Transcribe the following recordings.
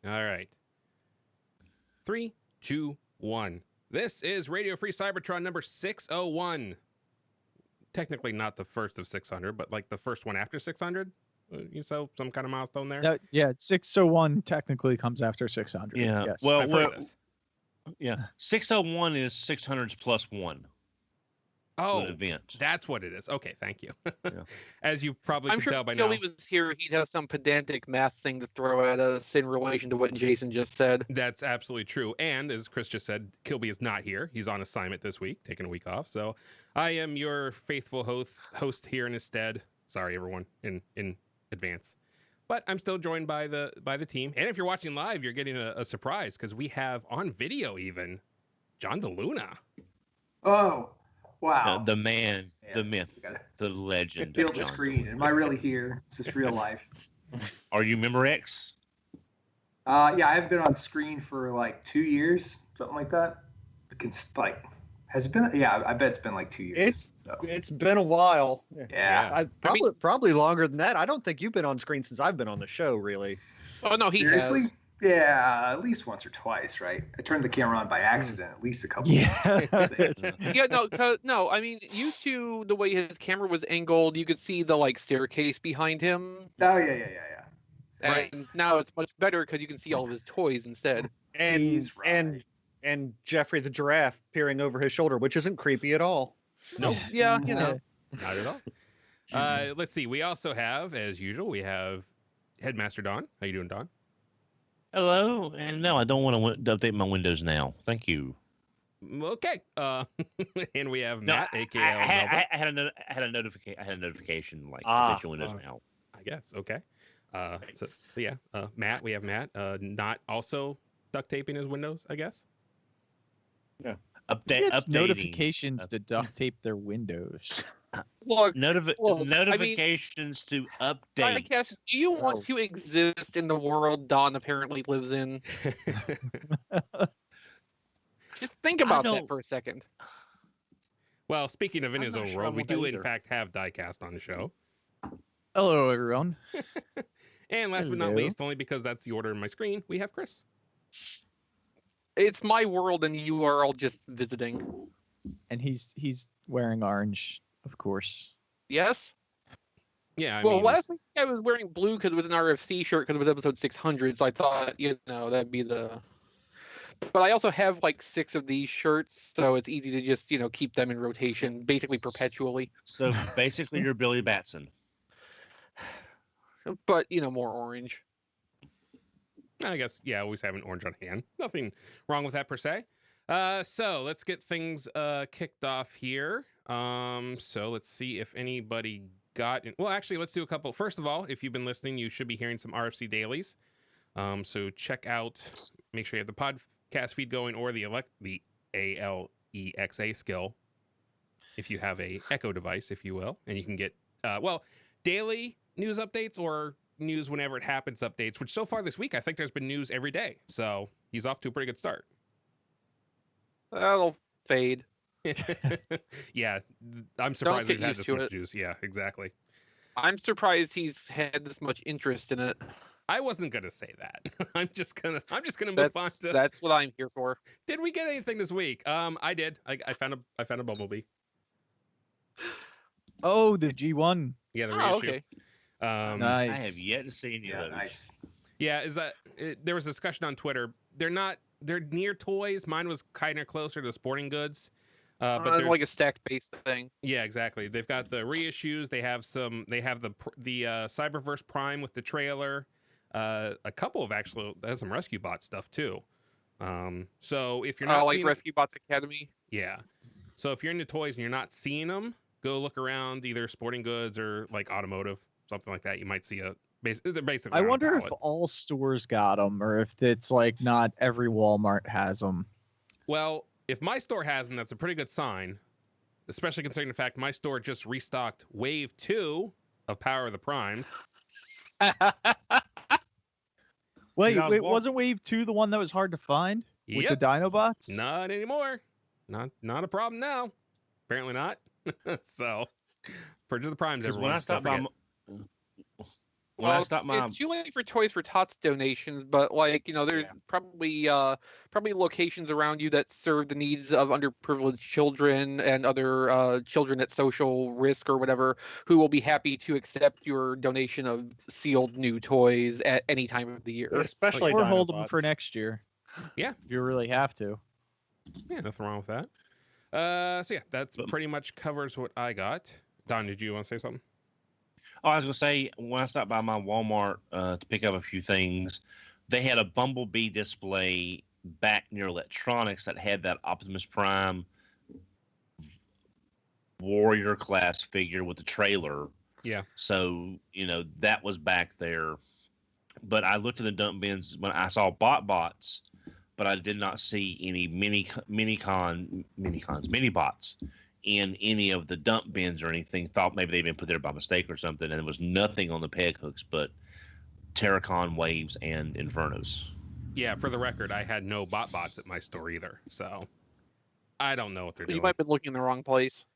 All right. 3, 2, 1. This is Radio Free Cybertron number 601. Technically not the first of 600, but like the first one after 600. So some kind of milestone there. Yeah, 601 technically comes after 600. Yeah. Yes. Well, I've heard this. Yeah. 601 is 600's plus one. Oh, event. That's what it is. Okay, thank you. Yeah. As you probably I'm can sure tell by if now. Joey was here, he'd have some pedantic math thing to throw at us in relation to what Jason just said. That's absolutely true. And as Chris just said, Kilby is not here. He's on assignment this week, taking a week off. So I am your faithful host here in his stead. Sorry, everyone, in advance. But I'm still joined by the team. And if you're watching live, you're getting a surprise because we have on video even John DeLuna. Oh, wow. The man, the myth, gotta the legend. feel the screen. Am I really here? Is this real life? Are you Member X? Yeah, I've been on screen for like 2 years, something like that. Has it been? Yeah, I bet it's been like 2 years. It's been a while. Yeah. Probably longer than that. I don't think you've been on screen since I've been on the show, really. Oh no, he Seriously? has. Yeah, at least once or twice, right? I turned the camera on by accident at least a couple Yeah. Yeah, no. I mean, used to the way his camera was angled, you could see the like staircase behind him. Oh yeah. And Right. now it's much better because you can see all of his toys instead. And He's right. and Jeffrey the giraffe peering over his shoulder, which isn't creepy at all. Nope, Yeah, you know. not at all. Let's see. We also have, as usual, we have Headmaster Don. How you doing, Don? Hello, and no, I don't want to update my Windows now. Thank you. Okay. And we have No, Matt, aka I had a notification like update your Windows now. I guess. Okay. Matt, we have Matt, not also duct taping his windows, I guess. Yeah. It's Updating. notifications to duct tape their windows. Look, Notifications to update. Diecast, do you want to exist in the world Don apparently lives in? Just think about that for a second. Well, speaking of in his not own sure world, I we want that do in either. fact have Diecast on the show. Hello, everyone. And last but not Hello. least, only because that's the order on my screen, we have Chris. It's my world, and you are all just visiting. And he's wearing orange, of course. Yes. Yeah. Last week I was wearing blue because it was an RFC shirt because it was episode 600. So I thought, that'd be the. But I also have like 6 of these shirts, so it's easy to just keep them in rotation, basically perpetually. So basically, you're Billy Batson. But more orange. I guess, yeah, always have an orange on hand. Nothing wrong with that per se. So let's get things kicked off here. So let's see if anybody got in. Well, actually, let's do a couple. First of all, if you've been listening, you should be hearing some RFC dailies. So check out, make sure you have the podcast feed going or the ALEXA skill if you have a Echo device, if you will. And you can get, daily news updates or news whenever it happens updates, which so far this week, I think there's been news every day. So he's off to a pretty good start. That'll fade. Yeah, I'm surprised we've get had used this to much it. juice. Yeah, exactly. I'm surprised he's had this much interest in it. I wasn't gonna say that. I'm just gonna move on to. That's what I'm here for. Did we get anything this week? I did. I found a Bumblebee. Oh, the G1. Yeah, the Oh, reissue. okay. Nice. I have yet to see any of those. Nice. Yeah, there was a discussion on Twitter. They're near toys. Mine was kind of closer to sporting goods. But there's like a stacked base thing. Yeah, exactly. They've got the reissues. They have the Cyberverse Prime with the trailer. A couple of there's some Rescue Bot stuff too. So if you're not like seeing, Rescue Bots Academy. yeah. So if you're into toys and you're not seeing them, go look around either sporting goods or like automotive, something like that. You might see they're basically. I on a wonder if pallet. all stores got them or if it's like not every Walmart has them. Well, if my store has them, that's a pretty good sign, especially considering the fact my store just restocked Wave 2 of Power of the Primes. Wait, Yeah, well- wasn't Wave 2 the one that was hard to find with the Yep. Dinobots? Not anymore. Not a problem now. Apparently not. So, purchase the Primes, Because everyone. when I stopped Don't by, forget. When I Well, stopped my it's too late for Toys for Tots donations, but there's probably locations around you that serve the needs of underprivileged children and other children at social risk or whatever, who will be happy to accept your donation of sealed new toys at any time of the year. Especially Or hold them Dinobots. for next year. Yeah. If you really have to. Yeah, nothing wrong with that. So yeah, that's pretty much covers what I got. Don, did you want to say something? Oh, I was gonna say when I stopped by my Walmart to pick up a few things, they had a Bumblebee display back near electronics that had that Optimus Prime warrior class figure with the trailer. Yeah. So that was back there, but I looked at the dump bins when I saw bots, but I did not see any mini bots in any of the dump bins or anything. Thought maybe they'd been put there by mistake or something, and there was nothing on the peg hooks but Terracon Waves and Infernos. Yeah, for the record, I had no bots at my store either, so I don't know what they're doing. You might have been looking in the wrong place.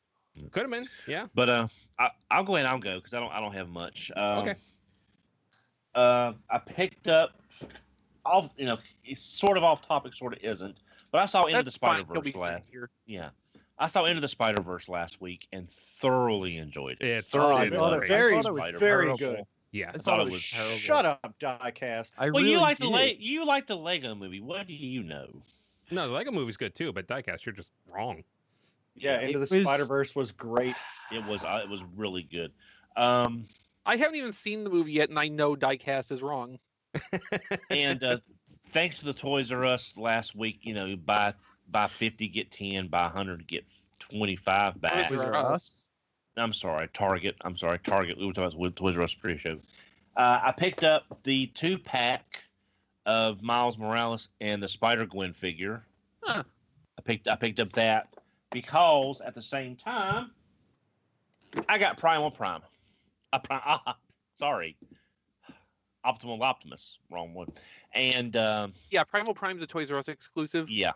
Could have been, yeah. But I'll go ahead. I'll go because I don't have much. Okay. I picked up off. It's sort of off topic, sort of isn't. But I saw Into the Spider-Verse last. Yeah. I saw Into the Spider-Verse last week and thoroughly enjoyed it. It's thoroughly it's enjoyed great. very, Into the very Spider-Verse. good. Yeah. I thought it was terrible. Shut up, Diecast. Well, you like the Lego movie. What do you know? No, the Lego movie's good too, but Diecast, you're just wrong. Yeah, Into the Spider-Verse was great. It was really good. I haven't even seen the movie yet, and I know Diecast is wrong. And thanks to the Toys R Us last week, buy 50 get 10, buy 100 get 25 back. Toys R Us. I'm sorry, Target. We were talking about Toys R Us pre-show. I picked up the 2-pack of Miles Morales and the Spider-Gwen figure. Huh. I picked up that because at the same time, I got Primal Prime. Sorry. Optimal Optimus. Wrong one. And Yeah, Primal Prime's a Toys R Us exclusive. yeah,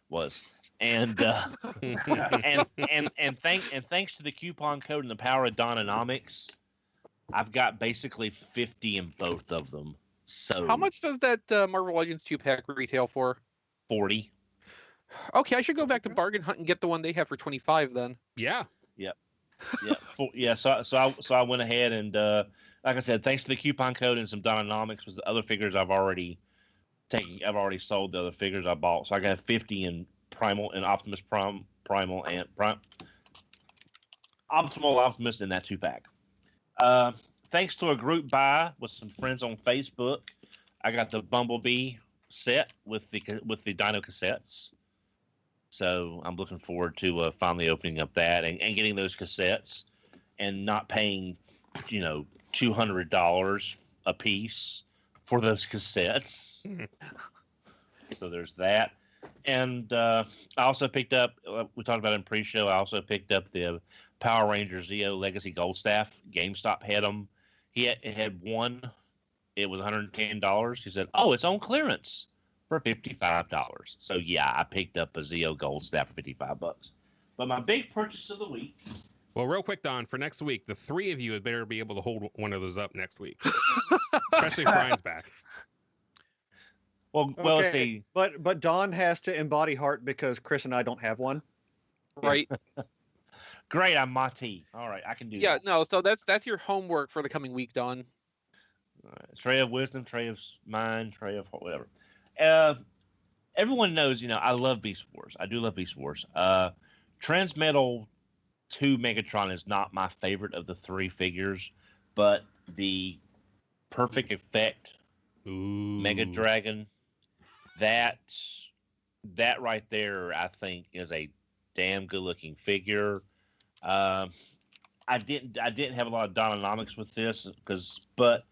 was. And and thanks to the coupon code and the power of Dononomics, I've got basically 50 in both of them. So How much does that Marvel Legends 2-pack retail for? 40. Okay, I should go back to Bargain Hunt and get the one they have for 25 then. Yeah. So I went ahead and like I said, thanks to the coupon code and some Dononomics was the other figures I've already sold the other figures I bought. So I got 50 in Primal and Optimus Primal and Optimal Optimus in that 2-pack. Thanks to a group buy with some friends on Facebook, I got the Bumblebee set with the Dino cassettes. So I'm looking forward to finally opening up that and getting those cassettes and not paying, $200 a piece for those cassettes. So there's that. And I also picked up, we talked about it in pre-show, I also picked up the Power Rangers Zeo Legacy Gold Staff. GameStop had them. It had one. It was $110. He said, "Oh, it's on clearance for $55." So yeah, I picked up a Zeo Gold Staff for $55. But my big purchase of the week. Well, real quick, Don, for next week, the three of you had better be able to hold one of those up next week, especially if Brian's back. Well, let's see. But Don has to embody heart because Chris and I don't have one. Right. Great, I'm Mati. All right, I can do that. Yeah, no, so that's your homework for the coming week, Don. All right. Tray of wisdom, tray of mind, tray of whatever. Everyone knows, I love Beast Wars. I do love Beast Wars. Transmetal 2 Megatron is not my favorite of the 3 figures, but the Perfect Effect Mega Dragon, that right there, I think, is a damn good looking figure. I didn't have a lot of Dononomics with this but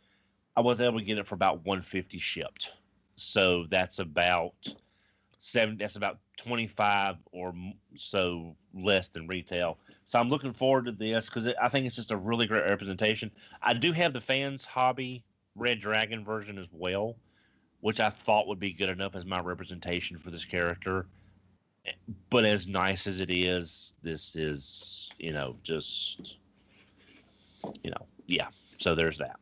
I was able to get it for about $150 shipped. So that's about 25 or so less than retail. So I'm looking forward to this because I think it's just a really great representation. I do have the Fans Hobby Red Dragon version as well, which I thought would be good enough as my representation for this character. But as nice as it is, this is, yeah. So there's that.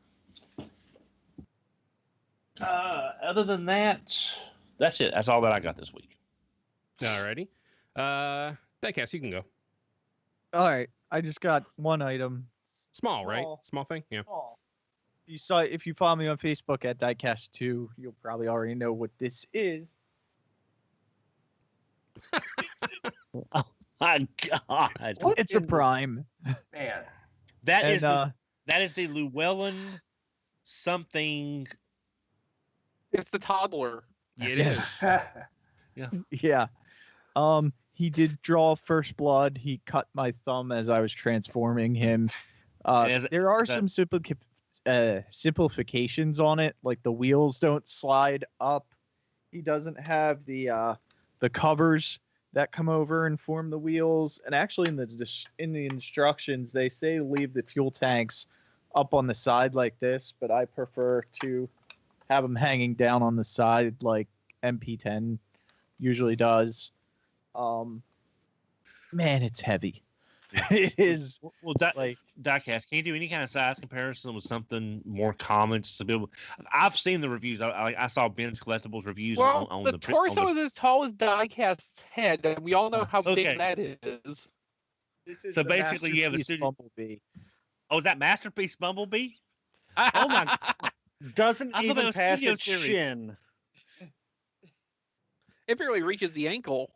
Other than that, that's it. That's all that I got this week. Alrighty. Diecast, you can go. All right, I just got one item. Small, right? Small. Small thing. Yeah. If you follow me on Facebook at Diecast2, you'll probably already know what this is. Oh my God! It's a Prime. Man. That And, is that is the Llewellyn something. It's the toddler. It is. Yeah. He did draw First Blood. He cut my thumb as I was transforming him. There are some simplifications on it, like the wheels don't slide up. He doesn't have the covers that come over and form the wheels. And actually, in the instructions, they say leave the fuel tanks up on the side like this, but I prefer to have them hanging down on the side like MP10 usually does. Man, it's heavy. It is. Well, Diecast, can you do any kind of size comparison with something more common? Just to be able, I've seen the reviews. I saw Ben's Collectibles reviews Well, on the torso is as tall as Diecast's head, and we all know how big that is. This is So the basically, you have a Masterpiece studio. Bumblebee. Oh, is that Masterpiece Bumblebee? Oh my! Doesn't I thought that even was pass Studio its Series. shin. It barely reaches the ankle.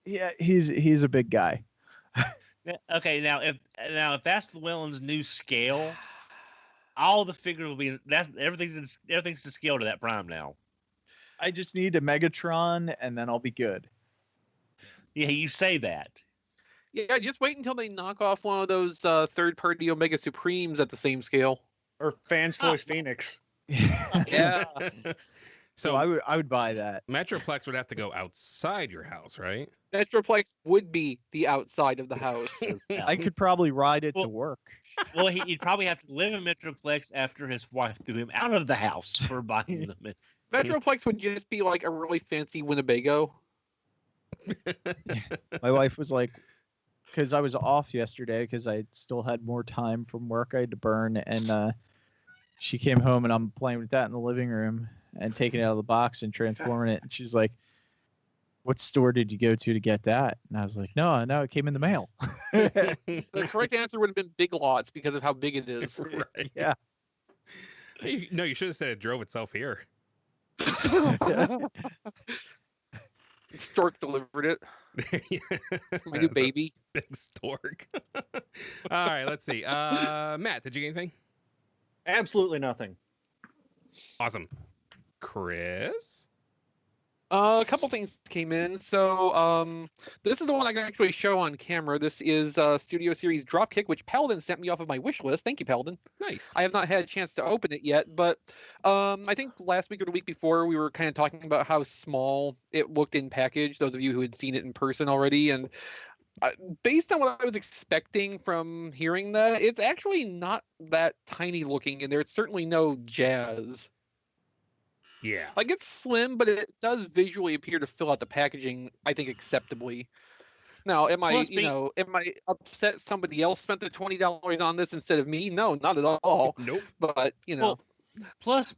Yeah, he's a big guy. Okay, now if that's Llewellyn's new scale, all the figures will be everything's to scale to that Prime now. I just need a Megatron, and then I'll be good. Yeah, you say that. Yeah, just wait until they knock off one of those third-party Omega Supremes at the same scale. Or Fans Toys Phoenix. Yeah. So I would buy that. Metroplex would have to go outside your house, right? Metroplex would be the outside of the house. I could probably ride it to work. Well, he'd probably have to live in Metroplex after his wife threw him out of the house for buying them. Metroplex would just be like a really fancy Winnebago. My wife was like, because I was off yesterday because I still had more time from work I had to burn, and she came home and I'm playing with that in the living room and taking it out of the box and transforming it, and she's like, "What store did you go to get that?" And I was like, "No, it came in the mail." The correct answer would have been Big Lots because of how big it is. Right. Yeah. No, you should have said it drove itself here. Stork delivered it. My new baby. Big stork. All right, let's see. Matt, did you get anything? Absolutely nothing. Awesome. Chris? A couple things came in. So this is the one I can actually show on camera. This is Studio Series Dropkick, which Paladin sent me off of my wish list. Thank you, Paladin. Nice. I have not had a chance to open it yet, but I think last week or the week before we were kind of talking about how small it looked in package, those of you who had seen it in person already. And based on what I was expecting from hearing that, it's actually not that tiny looking, and there's certainly no jazz. Yeah. Like, it's slim, but it does visually appear to fill out the packaging, I think, acceptably. Now, am I upset somebody else spent the $20 on this instead of me? No, not at all. Nope. But, Well, plus,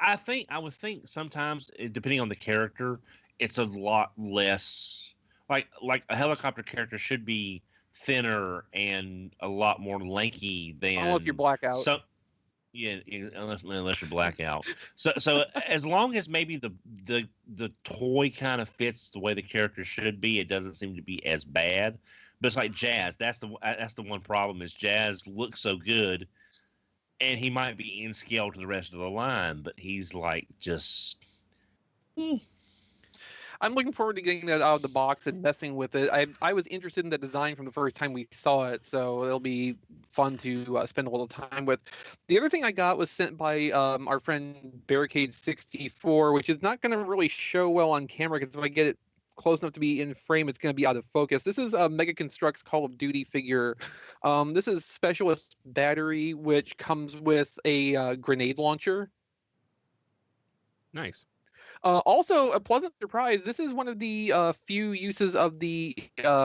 I would think sometimes, depending on the character, it's a lot less. Like a helicopter character should be thinner and a lot more lanky than. Unless you're blackout. Yeah, unless you're blackout. So as long as maybe the toy kind of fits the way the character should be, it doesn't seem to be as bad. But it's like Jazz. That's the one problem is Jazz looks so good, and he might be in scale to the rest of the line, but he's like just. I'm looking forward to getting that out of the box and messing with it. I was interested in the design from the first time we saw it, so it'll be fun to spend a little time with. The other thing I got was sent by our friend Barricade64, which is not going to really show well on camera because if I get it close enough to be in frame, it's going to be out of focus. This is a Mega Construx Call of Duty figure. This is Specialist Battery, which comes with a grenade launcher. Nice. Also, a pleasant surprise. This is one of the few uses of the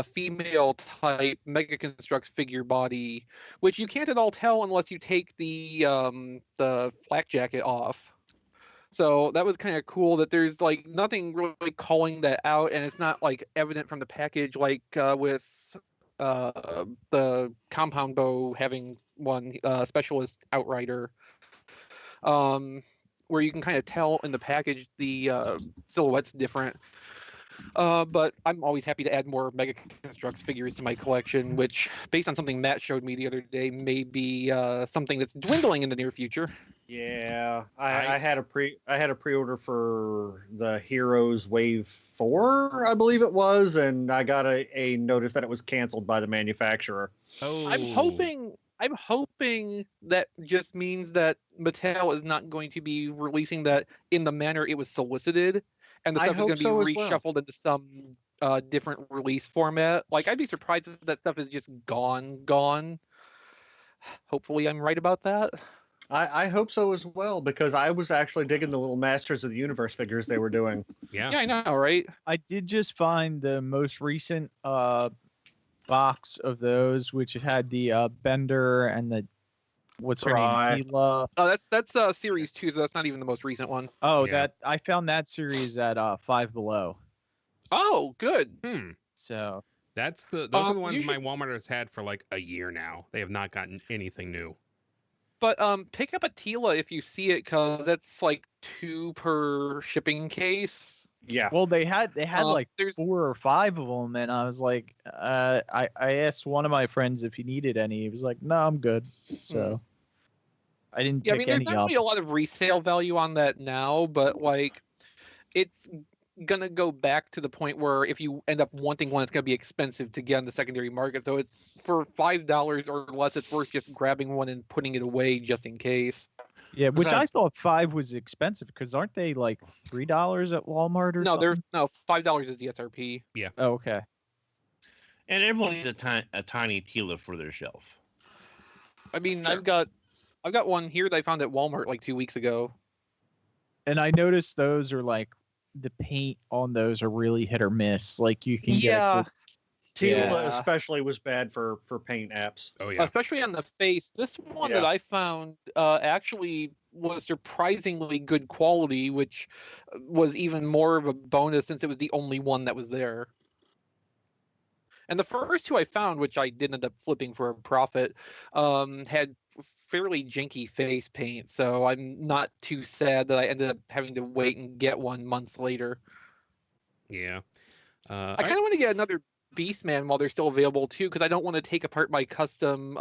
female type Mega Construx figure body, which you can't at all tell unless you take the flak jacket off. So that was kind of cool that there's like nothing really calling that out, and it's not like evident from the package like with the compound bow having one specialist outrider, where you can kind of tell in the package the silhouette's different. But I'm always happy to add more Mega Construx figures to my collection, which, based on something Matt showed me the other day, may be something that's dwindling in the near future. Yeah, I had a pre-order for the Heroes Wave 4, I believe it was, and I got a notice that it was canceled by the manufacturer. Oh, I'm hoping that just means that Mattel is not going to be releasing that in the manner it was solicited, and the I stuff is hope going to be so as well. reshuffled into some different release format. Like, I'd be surprised if that stuff is just gone. Hopefully, I'm right about that. I hope so as well, because I was actually digging the little Masters of the Universe figures they were doing. yeah. Yeah, I know, right? I did just find the most recent box of those, which had the Bender and the what's her Fry. name, Tila. Oh, that's series 2, so that's not even the most recent one. Oh, Yeah. that I found that series at Five Below. Oh, good. So Those are the ones you my Walmart has had for like a year now. They have not gotten anything new. But pick up a Tila if you see it, because that's like 2 per shipping case. Yeah. well, they had like there's 4 or 5 of them, and I was like, I asked one of my friends if he needed any. He was like, no, I'm good. So I didn't yeah, I pick mean, there's any not up. really a lot of resale value on that now, but like, it's gonna go back to the point where if you end up wanting one, it's gonna be expensive to get on the secondary market. So it's for $5 or less, it's worth just grabbing one and putting it away just in case. Yeah, which I Besides- thought 5 was expensive, because aren't they like $3 at Walmart or No, something? $5 is the SRP. Oh, okay. And everyone needs a tiny Tila for their shelf. I mean, Sure. I've got one here that I found at Walmart like 2 weeks ago. And I noticed those are like the paint on those are really hit or miss. Like you can get a Yeah, good- Tila Yeah. especially was bad for paint apps. Oh yeah. especially on the face. This one Yeah. that I found actually was surprisingly good quality, which was even more of a bonus since it was the only one that was there. And the first 2 I found, which I did end up flipping for a profit, had fairly janky face paint. So I'm not too sad that I ended up having to wait and get one months later. Yeah. I kind of want to get another Beastman while they're still available too, because I don't want to take apart my custom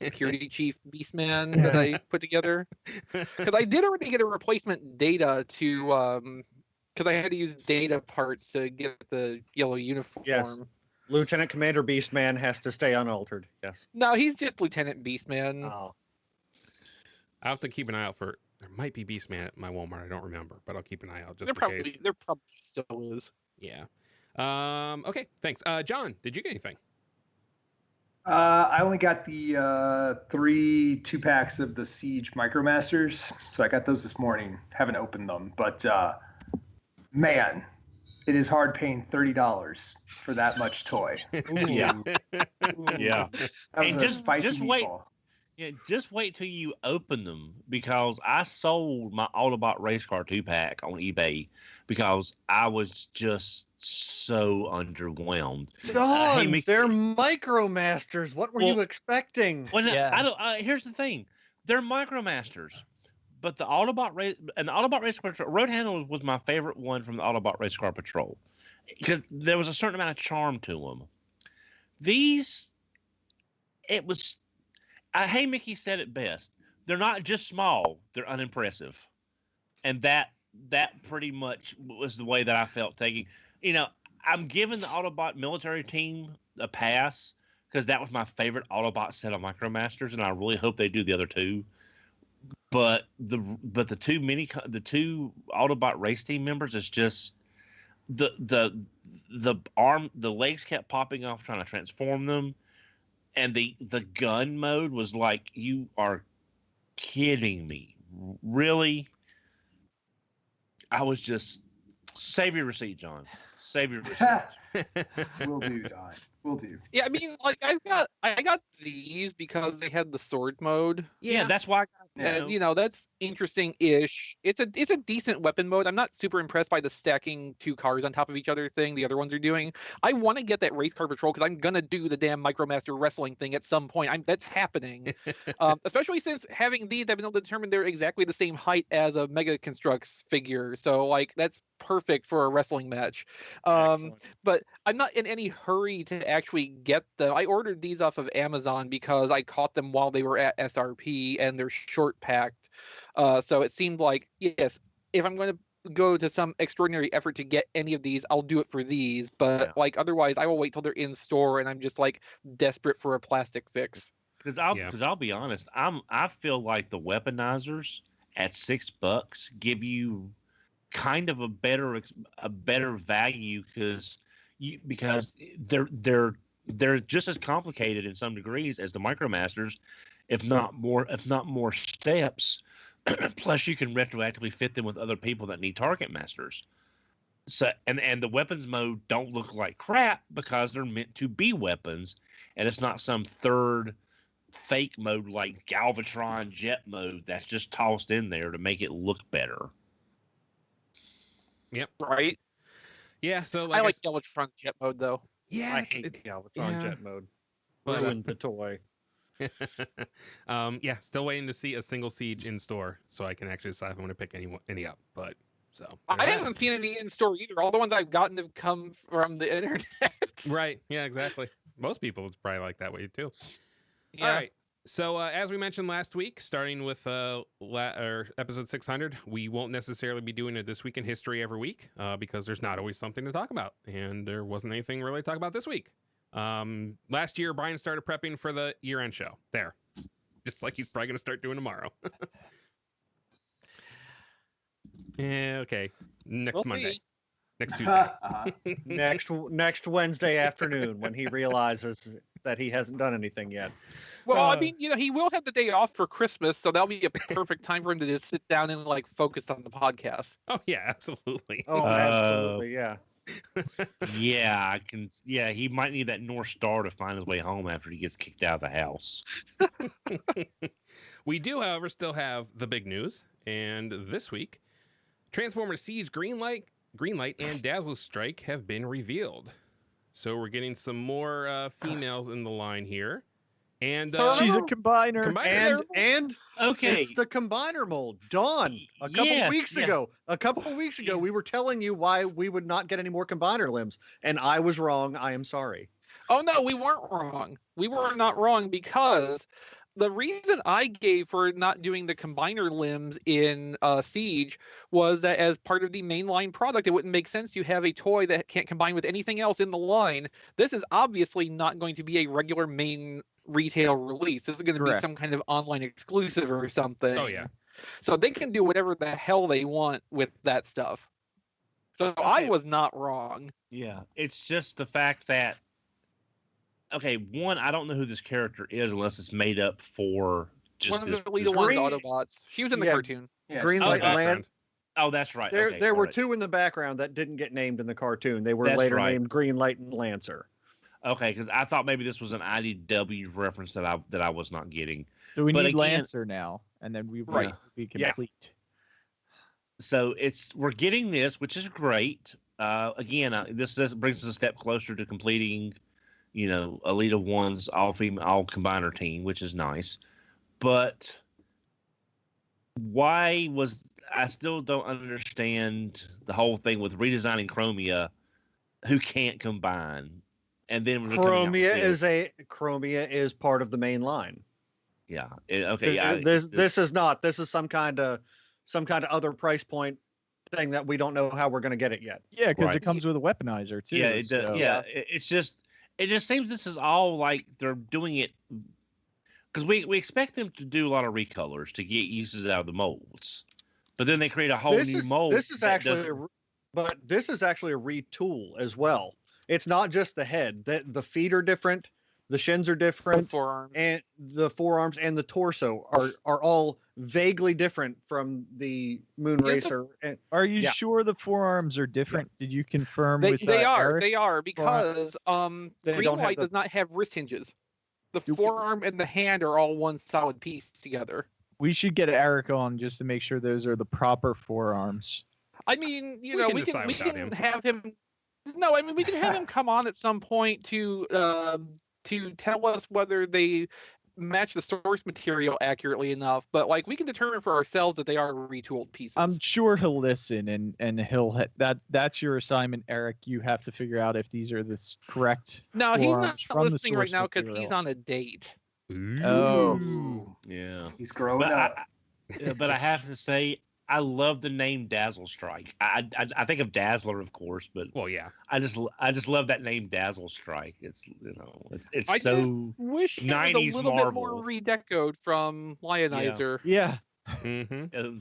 security chief Beastman that I put together. Because I did already get a replacement data to, because I had to use data parts to get the yellow uniform. Lieutenant Commander Beastman has to stay unaltered. Yes. No, he's just Lieutenant Beastman. Oh. I'll have to keep an eye out for. There might be Beastman at my Walmart. I don't remember, but I'll keep an eye out just in case. There probably still is. Yeah. Okay. Thanks. John, did you get anything? I only got the 3 2-packs of the Siege Micromasters, so I got those this morning. Haven't opened them, but man, it is hard paying $30 for that much toy. Yeah. Yeah. That was And a spicy just wait. meatball. Yeah, just wait till you open them, because I sold my Autobot race car 2-pack on eBay because I was just so underwhelmed. Don, hey, Mickey- they're Micromasters. What were Well- you expecting? Well, no, Yeah. I don't. Here's the thing: they're Micromasters, but the Autobot race car Road Handle was my favorite one from the Autobot race car patrol, because there was a certain amount of charm to them. These, it was. Hey, Mickey said it best. They're not just small; they're unimpressive, and that pretty much was the way that I felt taking. I'm giving the Autobot military team a pass because that was my favorite Autobot set of Micromasters, and I really hope they do the other 2. But the 2 Autobot race team members is just the legs kept popping off trying to transform them. And the gun mode was like, you are kidding me. Really? I was just, save your receipt, John. Save your receipt. Will do, Don. Will do. Yeah, I mean, like I got these because they had the sword mode. Yeah, that's why. And that's interesting-ish. It's a decent weapon mode. I'm not super impressed by the stacking two cars on top of each other thing the other ones are doing. I want to get that race car patrol because I'm gonna do the damn Micromaster wrestling thing at some point. That's happening. Especially since having these, I've been able to determine they're exactly the same height as a Mega Construx figure. So like that's perfect for a wrestling match. But I'm not in any hurry to actually get them. I ordered these off of Amazon because I caught them while they were at SRP and they're short packed. So it seemed like, yes, if I'm going to go to some extraordinary effort to get any of these, I'll do it for these. But like otherwise, I will wait till they're in store and I'm just like desperate for a plastic fix. Because I'll be honest, I feel like the weaponizers at $6 give you kind of a better value because they're just as complicated in some degrees as the Micromasters, if not more steps. Plus, you can retroactively fit them with other people that need target masters. So and the weapons mode don't look like crap because they're meant to be weapons, and it's not some third fake mode like Galvatron jet mode that's just tossed in there to make it look better. Yep. Right. Yeah. So I like Galvatron's jet mode though. Yeah. I hate Galvatron jet mode. Ruined the toy. Yeah. Still waiting to see a single Siege in store so I can actually decide if I'm going to pick any up. But so I haven't seen any in store either. All the ones I've gotten have come from the internet. Right. Yeah. Exactly. Most people, it's probably like that way too. Yeah. All right. So as we mentioned last week, starting with episode 600, we won't necessarily be doing a This Week in History every week because there's not always something to talk about. And there wasn't anything really to talk about this week. Last year, Brian started prepping for the year-end show. There. Just like he's probably going to start doing tomorrow. Yeah, okay. Next Monday. See. Next Tuesday. Next Wednesday afternoon when he realizes that he hasn't done anything yet. Well, I mean, he will have the day off for Christmas, so that'll be a perfect time for him to just sit down and like focus on the podcast. Oh yeah, absolutely. Oh, absolutely, yeah. Yeah, I can. Yeah, he might need that North Star to find his way home after he gets kicked out of the house. We do, however, still have the big news, and this week, Transformers Siege Greenlight and Dazzlestrike have been revealed. So we're getting some more females in the line here. And she's a combiner. And okay, it's the combiner mold. Dawn, a couple weeks ago, we were telling you why we would not get any more combiner limbs, and I was wrong. I am sorry. Oh no, we weren't wrong. We were not wrong because the reason I gave for not doing the combiner limbs in Siege was that as part of the mainline product, it wouldn't make sense you have a toy that can't combine with anything else in the line. This is obviously not going to be a regular main retail release. This is going to be some kind of online exclusive or something. Oh yeah. So they can do whatever the hell they want with that stuff. So okay. I was not wrong. Yeah, it's just the fact that okay, one, I don't know who this character is unless it's made up for just one of the Little One's Autobots. She was in the cartoon. Yeah, Greenlight Land. Oh, that's right. There were two in the background that didn't get named in the cartoon. They were later named Greenlight and Lancer. Okay, because I thought maybe this was an IDW reference that I was not getting. So we need Lancer now, and then we be complete. Yeah. So we're getting this, which is great. Again, this brings us a step closer to completing, Elite of One's all combiner team, which is nice. But I still don't understand the whole thing with redesigning Chromia, who can't combine, and then Chromia is part of the main line. Yeah. Okay. This is not. This is some kind of other price point thing that we don't know how we're going to get it yet. Yeah, because it comes with a weaponizer too. Yeah. It does. Yeah. It just seems this is all like they're doing it because we expect them to do a lot of recolors to get uses out of the molds, but then they create a whole new mold. This is actually a retool as well. It's not just the head. The feet are different. The shins are The different, forearms. and the forearms and the torso are all vaguely different from the Moonracer. And Are you Yeah. sure the forearms are different? Did you confirm They, with they are. Eric? They are because They don't have Greenlight the- does not have wrist hinges. The Do we- forearm and the hand are all one solid piece together. We should get Eric on just to make sure those are the proper forearms. I mean, We can decide we without can him. have him. No, I mean we can have him come on at some point to tell us whether they match the source material accurately enough. But like we can determine for ourselves that they are retooled pieces. I'm sure he'll listen, and he'll that's your assignment, Eric. You have to figure out if these are the correct. No, he's not forearms from the listening right source now because he's material. on a date. Oh. Yeah. He's growing But up. but I have to say, I love the name Dazzlestrike. I think of Dazzler, of course, but Well, yeah. I just love that name Dazzlestrike. It's it's I so just wish it was 90s a little bit more Marvel. redecoed from Lionizer. Yeah, Mm-hmm.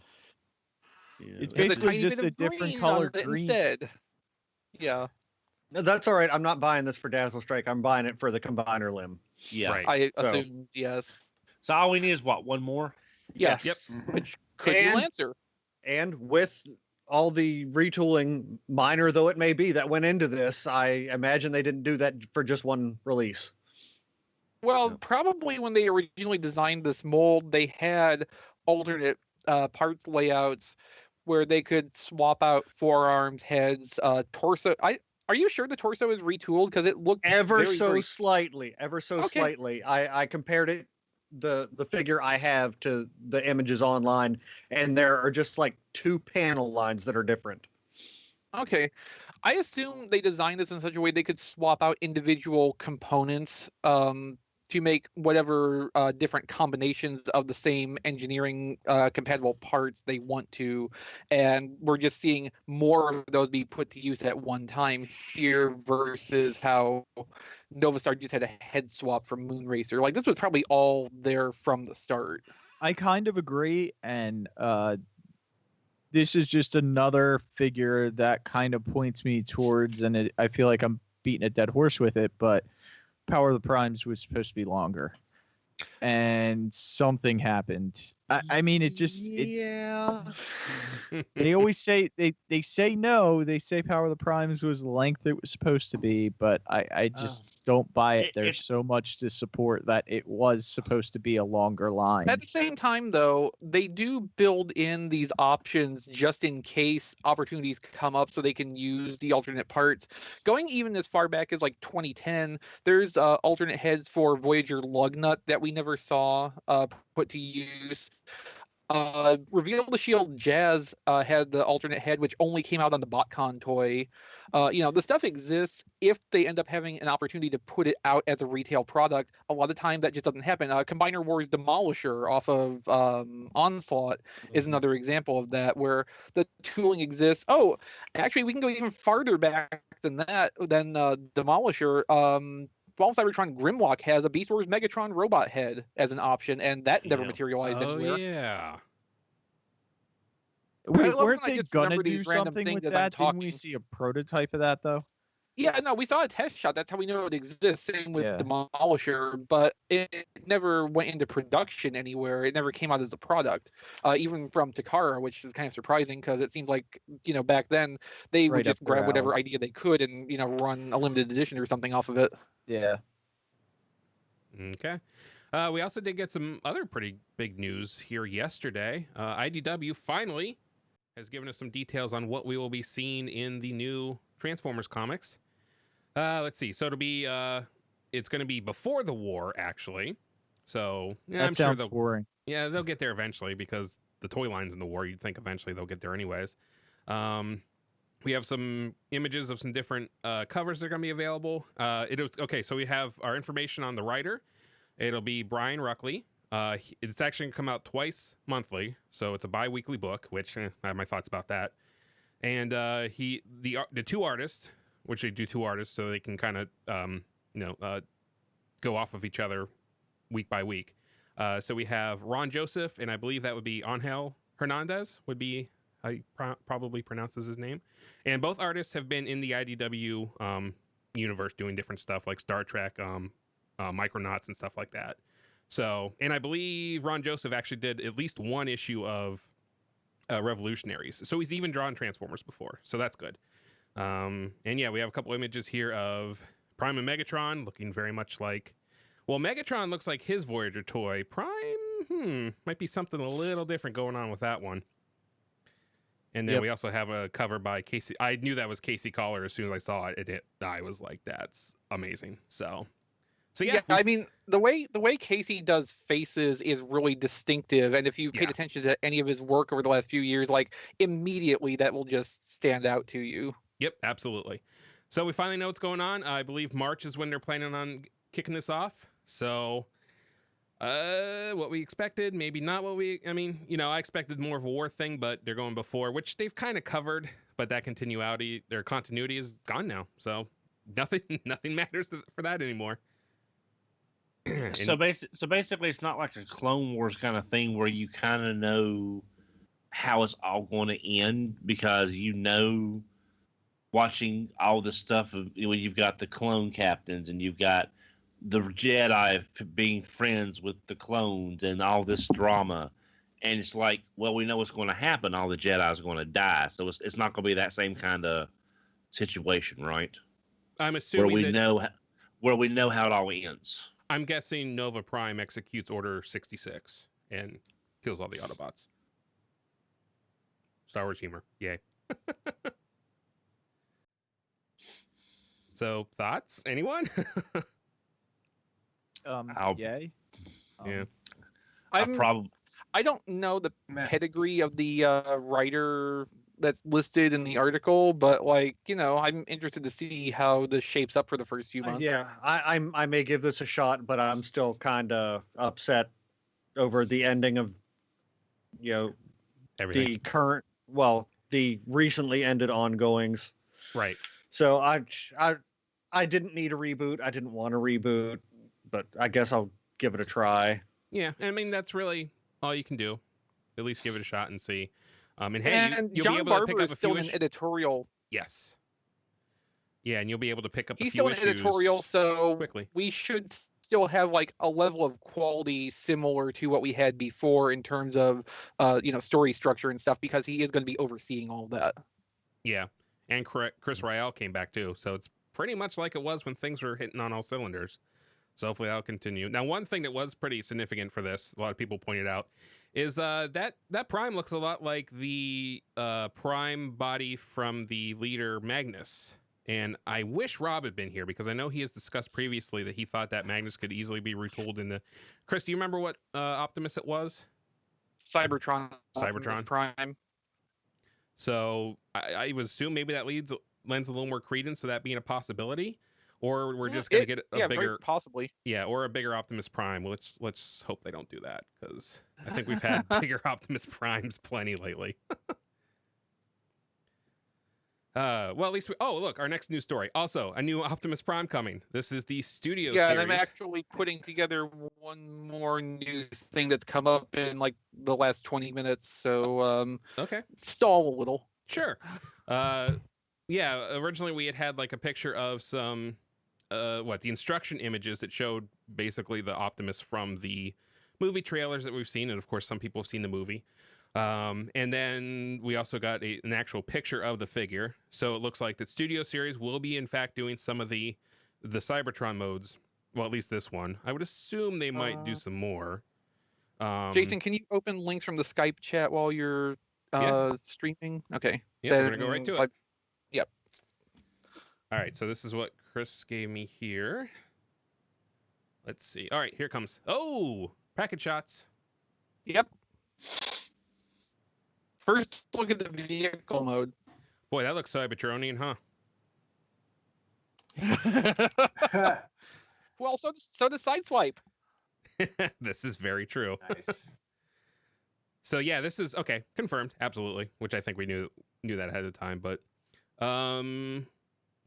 It's With a basically tiny just bit a of different green color on it green. instead. Yeah, No, that's all right. I'm not buying this for Dazzlestrike. I'm buying it for the combiner limb. yeah. Right. I So- assumed yes. So all we need is what, one more? Yes. Yep. Mhm. Which could And- be Lancer. And with all the retooling, minor though it may be, that went into this, I imagine they didn't do that for just one release. Well, Yeah. probably when they originally designed this mold, they had alternate parts layouts where they could swap out forearms, heads, torso. Are you sure the torso is retooled? Because it looked Ever very, so very- slightly, Okay. slightly. I compared it, the figure I have, to the images online, and there are just like 2 panel lines that are different. Okay. I assume they designed this in such a way they could swap out individual components to make whatever different combinations of the same engineering compatible parts they want to. And we're just seeing more of those be put to use at one time here versus how Novastar just had a head swap from Moonracer. Like, this was probably all there from the start. I kind of agree, and this is just another figure that kind of points me towards, and I feel like I'm beating a dead horse with it, but Power of the Primes was supposed to be longer, and something happened. I mean, it's they always say they say no. They say Power of the Primes was the length it was supposed to be, but I just don't buy it. There's so much to support that it was supposed to be a longer line. At the same time, though, they do build in these options just in case opportunities come up so they can use the alternate parts. Going even as far back as like 2010, there's alternate heads for Voyager Lugnut that we never saw put to use. Reveal the Shield Jazz had the alternate head, which only came out on the BotCon toy. The stuff exists if they end up having an opportunity to put it out as a retail product. A lot of the time that just doesn't happen. Combiner Wars Demolisher off of Onslaught is another example of that, where the tooling exists. Oh, actually, we can go even farther back than that, than Demolisher. 12 Cybertron Grimlock has a Beast Wars Megatron robot head as an option, and that never Yeah. materialized Oh, anywhere. yeah. I love Weren't when I they just gonna remember do these random something things with as I'm that? Didn't we talking. see a prototype of that though? Yeah, no, we saw a test shot. That's how we know it exists. Same with Yeah. Demolisher, but it never went into production anywhere. It never came out as a product, even from Takara, which is kind of surprising because it seems like, back then they Right would just up their grab whatever alley. idea they could and, run a limited edition or something off of it. Yeah. Okay. We also did get some other pretty big news here yesterday. IDW finally has given us some details on what we will be seeing in the new Transformers comics. Let's see. So it's going to be before the war, actually. So yeah, That I'm sure sounds they'll boring. get there eventually because the toy line's in the war. You'd think eventually they'll get there anyways. We have some images of some different covers that are going to be available. So we have our information on the writer. It'll be Brian Ruckley. It's actually going to come out twice monthly, so it's a bi-weekly book, which I have my thoughts about that. And the 2 artists, which they do 2 artists, so they can kind of go off of each other week by week. So we have Ron Joseph, and I believe that would be Angel Hernandez would be how he probably pronounces his name. And both artists have been in the IDW universe doing different stuff like Star Trek, Micronauts and stuff like that. So, and I believe Ron Joseph actually did at least one issue of Revolutionaries. So he's even drawn Transformers before. So that's good. And yeah, we have a couple images here of Prime and Megatron looking very much like, well, Megatron looks like his Voyager toy. Prime, might be something a little different going on with that one. And then we also have a cover by Casey. I knew that was Casey Collar as soon as I saw it. I was like, that's amazing. So yeah. I mean, the way Casey does faces is really distinctive, and if you've paid attention to any of his work over the last few years, like immediately that will just stand out to you. Yep, absolutely. So we finally know what's going on. I believe March is when they're planning on kicking this off. So what we expected, maybe not what I mean, I expected more of a war thing, but they're going before, which they've kind of covered, but that their continuity is gone now. So nothing matters for that anymore. So basically, it's not like a Clone Wars kind of thing where you kind of know how it's all going to end, because watching all this stuff of when you've got the clone captains and you've got the Jedi being friends with the clones and all this drama, and it's like, well, we know what's going to happen. All the Jedi's are going to die, so it's not going to be that same kind of situation, right? I'm assuming where we know how it all ends. I'm guessing Nova Prime executes Order 66 and kills all the Autobots. Star Wars humor. Yay. So, thoughts? Anyone? Yay. Yeah. I don't know the pedigree of the writer that's listed in the article, but I'm interested to see how this shapes up for the first few months. I may give this a shot, but I'm still kind of upset over the ending of Everything. the recently ended ongoings. Right. So I didn't need a reboot. I didn't want a reboot, but I guess I'll give it a try. Yeah, I mean, that's really all you can do. At least give it a shot and see. And you'll John be able Barber to pick up is a still few in editorial. Yes. Yeah, and you'll be able to pick up He's a few still in issues editorial, so quickly. we should still have a level of quality similar to what we had before in terms of story structure and stuff, because he is going to be overseeing all that. Yeah, and Chris Ryall came back too, so it's pretty much like it was when things were hitting on all cylinders. So hopefully that'll continue. Now, one thing that was pretty significant for this, a lot of people pointed out, is that Prime looks a lot like the Prime body from the leader Magnus. And I wish Rob had been here, because I know he has discussed previously that he thought that Magnus could easily be retooled into... Chris, do you remember what Optimus it was? Cybertron. Cybertron. Prime. So I would assume maybe that lends a little more credence to that being a possibility. Or we're just going to get a bigger, possibly. Yeah, or a bigger Optimus Prime. Well, let's hope they don't do that, because I think we've had bigger Optimus Primes plenty lately. Well, at least look, our next news story. Also, a new Optimus Prime coming. This is the studio series. And I'm actually putting together one more news thing that's come up in the last 20 minutes. So okay, stall a little. Sure. Originally we had a picture of some the instruction images that showed basically the Optimus from the movie trailers that we've seen, and of course some people have seen the movie. And then we also got an actual picture of the figure. So it looks like the studio series will be in fact doing some of the Cybertron modes. Well, at least this one. I would assume they might do some more. Jason, can you open links from the Skype chat while you're streaming? Okay. Yeah, we're gonna go right to it. Yep. All right, so this is what Chris gave me here. Let's see. All right, here it comes. Oh, package shots. Yep. First, look at the vehicle mode. Boy, that looks Cybertronian, huh? Well, so does Sideswipe. This is very true. Nice. So yeah, this is okay, confirmed, absolutely. Which I think we knew that ahead of time, but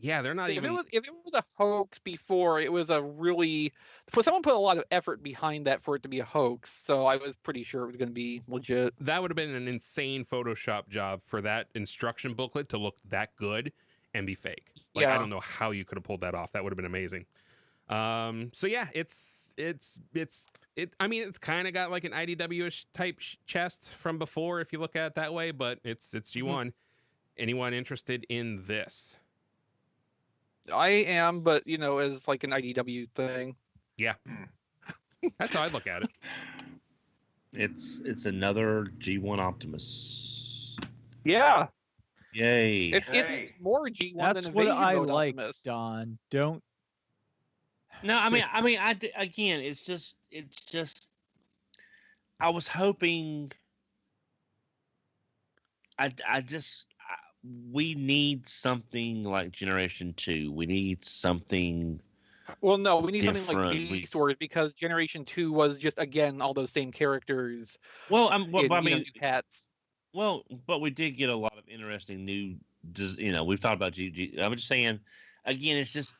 yeah, they're not even. If it was a hoax before, it was a really. Someone put a lot of effort behind that for it to be a hoax, so I was pretty sure it was going to be legit. That would have been an insane Photoshop job for that instruction booklet to look that good and be fake. I don't know how you could have pulled that off. That would have been amazing. So yeah, I mean, it's kind of got like an IDW-ish type chest from before, if you look at it that way, but it's G1. Anyone interested in this? I am, but as like an IDW thing. Yeah, that's how I look at it. It's another G1 Optimus. Yeah, Yay! it's more G1 That's than what Invasion I Mode like, Optimus. Don. Don't. No, again, it's just. I was hoping. We need something like Generation 2. We need something. Well, no, we need something different. like Beast Wars because Generation 2 was just again all those same characters. Well, new hats. Well, but we did get a lot of interesting new. We've talked about GG. I'm just saying, again, it's just.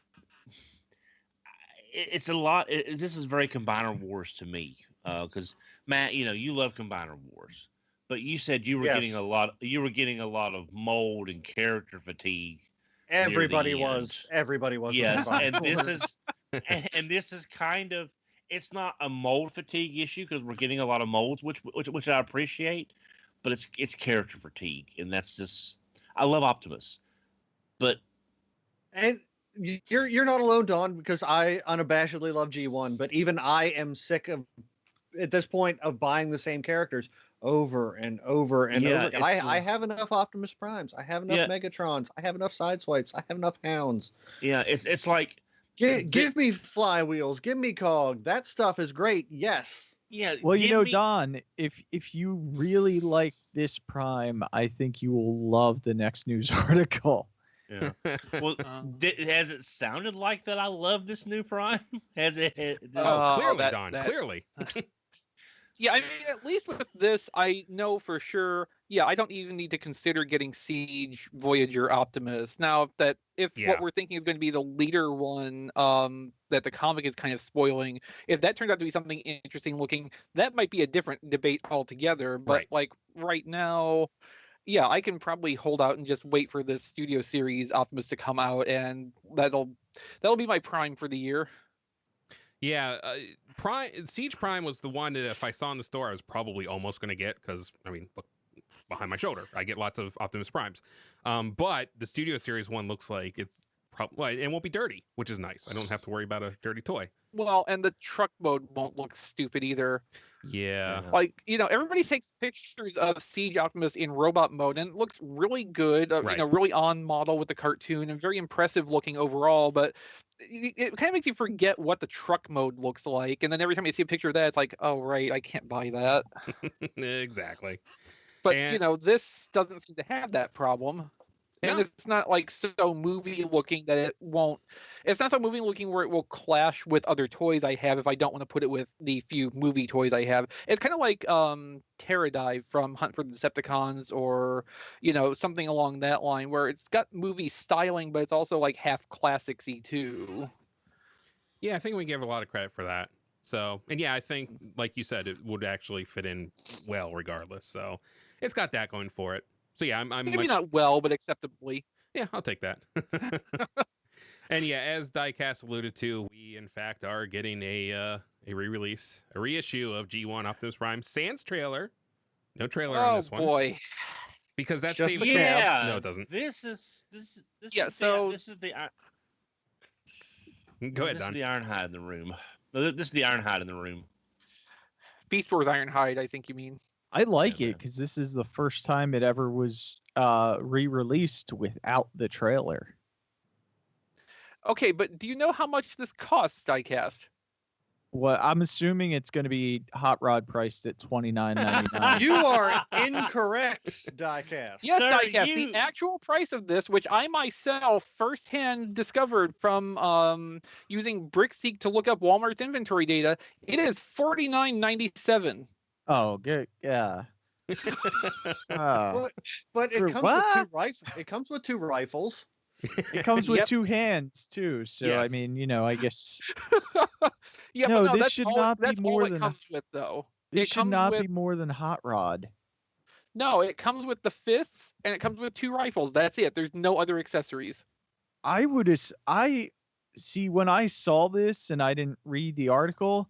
It's a lot. This is very Combiner Wars to me, because Matt, you love Combiner Wars, but you said you were getting a lot. You were getting a lot of mold and character fatigue. Everybody was. Yes, and this is kind of. It's not a mold fatigue issue because we're getting a lot of molds, which I appreciate, but it's character fatigue, and that's just. I love Optimus, but. And you're not alone, Don, because I unabashedly love G1, but even I am sick of, at this point, of buying the same characters over and over and over again. I have enough Optimus Primes. I have enough Megatrons. I have enough Sideswipes. I have enough Hounds. Yeah, it's like... Give me flywheels. Give me Cog. That stuff is great. Yes. Yeah. Well, Don, if you really like this Prime, I think you will love the next news article. Yeah. Well, has it sounded like that? I love this new Prime. Has it? Clearly, Don. Clearly. Yeah, I mean, at least with this, I know for sure. Yeah, I don't even need to consider getting Siege Voyager Optimus now. If what we're thinking is going to be the leader one, that the comic is kind of spoiling. If that turns out to be something interesting looking, that might be a different debate altogether. But like right now. Yeah, I can probably hold out and just wait for this Studio Series Optimus to come out, and that'll be my Prime for the year. Yeah, Siege Prime was the one that if I saw in the store, I was probably almost going to get because, I mean, look behind my shoulder. I get lots of Optimus Primes. But the Studio Series one looks like it's probably, it won't be dirty, which is nice. I don't have to worry about a dirty toy. Well, and the truck mode won't look stupid either. Yeah. Like, everybody takes pictures of Siege Optimus in robot mode, and it looks really good, really on model with the cartoon and very impressive looking overall, but it kind of makes you forget what the truck mode looks like. And then every time you see a picture of that, it's like, oh, right, I can't buy that. Exactly. But, this doesn't seem to have that problem. And it's not like so movie looking that it won't. It's not so movie looking where it will clash with other toys I have if I don't want to put it with the few movie toys I have. It's kind of like Pterodive from Hunt for the Decepticons, or something along that line, where it's got movie styling, but it's also like half classicsy too. Yeah, I think we give a lot of credit for that. So, and yeah, I think like you said, it would actually fit in well regardless. So, it's got that going for it. So yeah, I'm maybe not well, but acceptably. Yeah, I'll take that. And yeah, as Diecast alluded to, we in fact are getting a re-release, a reissue of G1 Optimus Prime sans trailer. No trailer on this one. Oh boy, because that saves. Yeah, no, it doesn't. This is the. Go ahead, Don. This is the Ironhide in the room. No, this is the Ironhide in the room. Beast Wars Ironhide, I think you mean. I like it because this is the first time it ever was re-released without the trailer. Okay, but do you know how much this costs, Diecast? Well, I'm assuming it's going to be hot rod priced at $29.99. You are incorrect, Diecast. Yes, sir, Diecast. The actual price of this, which I myself firsthand discovered from using BrickSeek to look up Walmart's inventory data, it is $49.97. Oh, good. Yeah. But it comes with two rifles. It comes with two rifles. It comes with two hands too. So yes. I mean, I guess. Yeah, no, but this should not be more than. It comes with though. This should not be more than hot rod. No, it comes with the fists and it comes with two rifles. That's it. There's no other accessories. I see, when I saw this and I didn't read the article,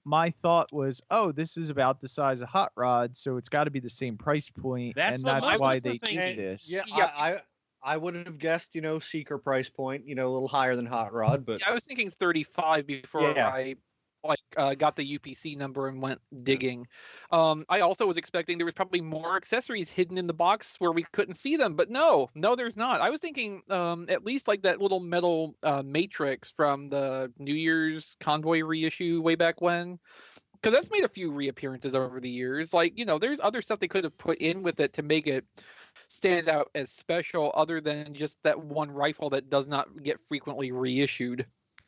my thought was, oh, this is about the size of Hot Rod, so it's got to be the same price point, That's and what that's most why of us they were did thinking. this. Yeah, Yeah. I would have guessed, Seeker price point, a little higher than Hot Rod, but Yeah, I was thinking 35 before Yeah. I got the UPC number and went digging. I also was expecting there was probably more accessories hidden in the box where we couldn't see them, but no, there's not. I was thinking at least like that little metal matrix from the New Year's Convoy reissue way back when, because that's made a few reappearances over the years. Like, there's other stuff they could have put in with it to make it stand out as special, other than just that one rifle that does not get frequently reissued.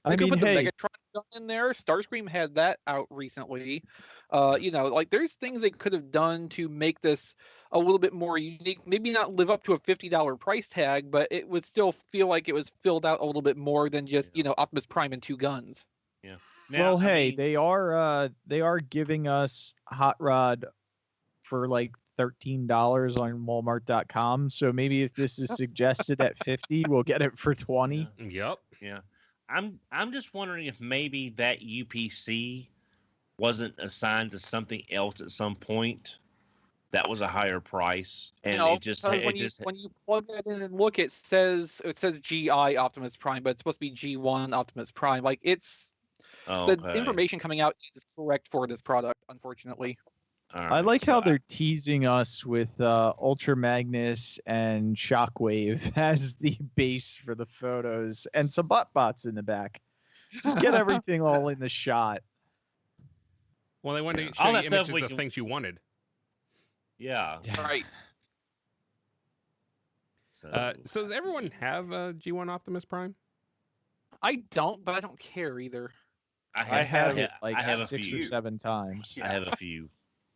They could put the Megatron gun in there. Starscream had that out recently. There's things they could have done to make this a little bit more unique. Maybe not live up to a $50 price tag, but it would still feel like it was filled out a little bit more than just Optimus Prime and 2 guns. Yeah. Well, hey, they are giving us Hot Rod for like $13 on Walmart.com. So maybe if this is suggested at 50, we'll get it for 20. Yep. Yeah. I'm just wondering if maybe that UPC wasn't assigned to something else at some point that was a higher price, and when you plug that in and look, it says GI Optimus Prime, but it's supposed to be G1 Optimus Prime. Like, it's the information coming out is correct for this product, unfortunately. I like how they're teasing us with Ultra Magnus and Shockwave as the base for the photos and some bots in the back. Just get everything all in the shot. Well, they wanted to show you images of things you wanted. Yeah. Right. So does everyone have a G1 Optimus Prime? I don't, but I don't care either. I have it like I have 6 or 7 times. I have a few.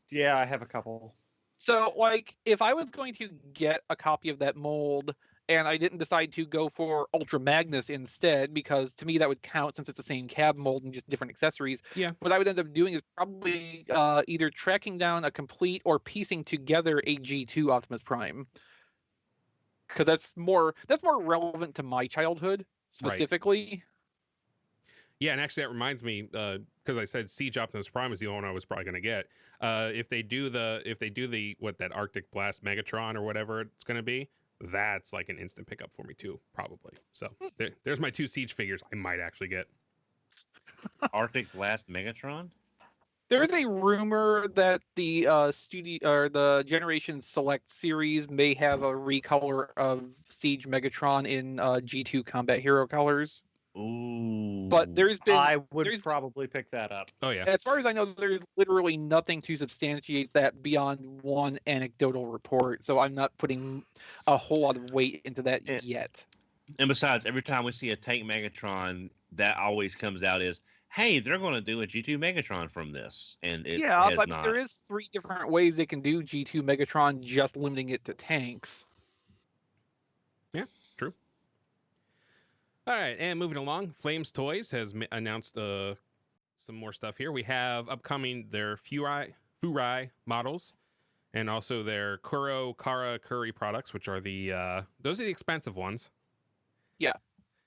Yeah, I have a couple. So, like, if I was going to get a copy of that mold and I didn't decide to go for Ultra Magnus instead, because to me that would count since it's the same cab mold and just different accessories. Yeah. What I would end up doing is probably either tracking down a complete or piecing together a G2 Optimus Prime, because that's more relevant to my childhood specifically. Right. Yeah, and actually that reminds me, because I said Siege Optimus Prime is the only one I was probably going to get. If they do that Arctic Blast Megatron or whatever it's going to be, that's like an instant pickup for me too, probably. So there's my 2 Siege figures I might actually get. Arctic Blast Megatron? There's a rumor that the studio or the Generation Select series may have a recolor of Siege Megatron in G2 Combat Hero colors. Ooh. But I would probably pick that up. Oh yeah. As far as I know, there's literally nothing to substantiate that beyond one anecdotal report. So I'm not putting a whole lot of weight into that yet. And besides, every time we see a tank Megatron, that always comes out as, hey, they're going to do a G2 Megatron from this, and it has but not. there is 3 different ways they can do G2 Megatron, just limiting it to tanks. Yeah, true. All right, and moving along, Flames Toys has announced some more stuff here. We have upcoming their Furai models, and also their Kuro Kara Kuri products, which are those are the expensive ones. Yeah.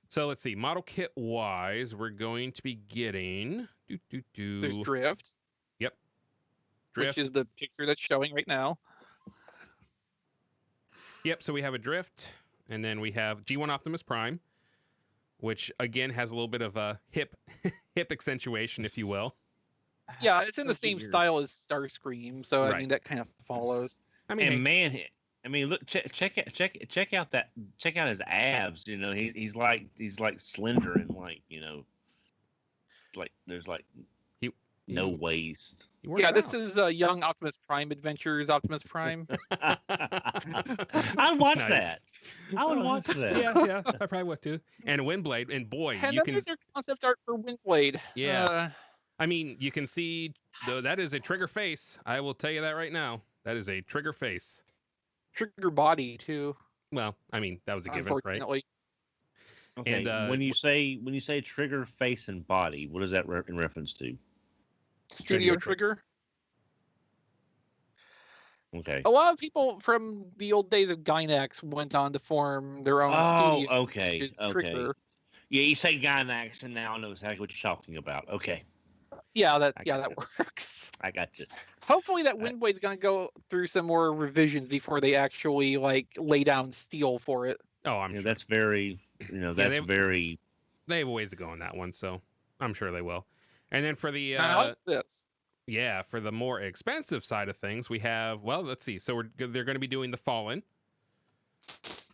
So let's see, model kit wise, we're going to be getting There's Drift. Yep. Drift, which is the picture that's showing right now. Yep. So we have a Drift, and then we have G1 Optimus Prime, which again has a little bit of a hip accentuation, if you will. Yeah, it's in the same style as Starscream, so Right. I mean that kind of follows. I mean, And man, look, check out his abs. He's like slender and like there's like no waist. Yeah, this is Young Optimus Prime Adventures Optimus Prime. I'd watch that. I would watch that. Yeah, I probably would too. And Windblade, and boy, And you then can. there's their concept art for Windblade. Yeah. I mean, you can see that is a trigger face. I will tell you that right now. That is a trigger face. Trigger body too. Well, I mean, that was a given, right? Unfortunately. Okay. And, when you say trigger face and body, what is that in reference to? Studio Trigger. Okay. A lot of people from the old days of Gynax went on to form their own studio. Okay. Trigger. Yeah, you say Gynax, and now I know exactly what you're talking about. Okay, Yeah, that I yeah, got that works. I got you. Hopefully that Windblade's gonna go through some more revisions before they actually like lay down steel for it. Oh, I'm You know, sure. that's very, that's very. They have a ways to go on that one, so I'm sure they will. And then for the I like this. yeah, for the more expensive side of things, we have, well, let's see. So they're going to be doing the Fallen.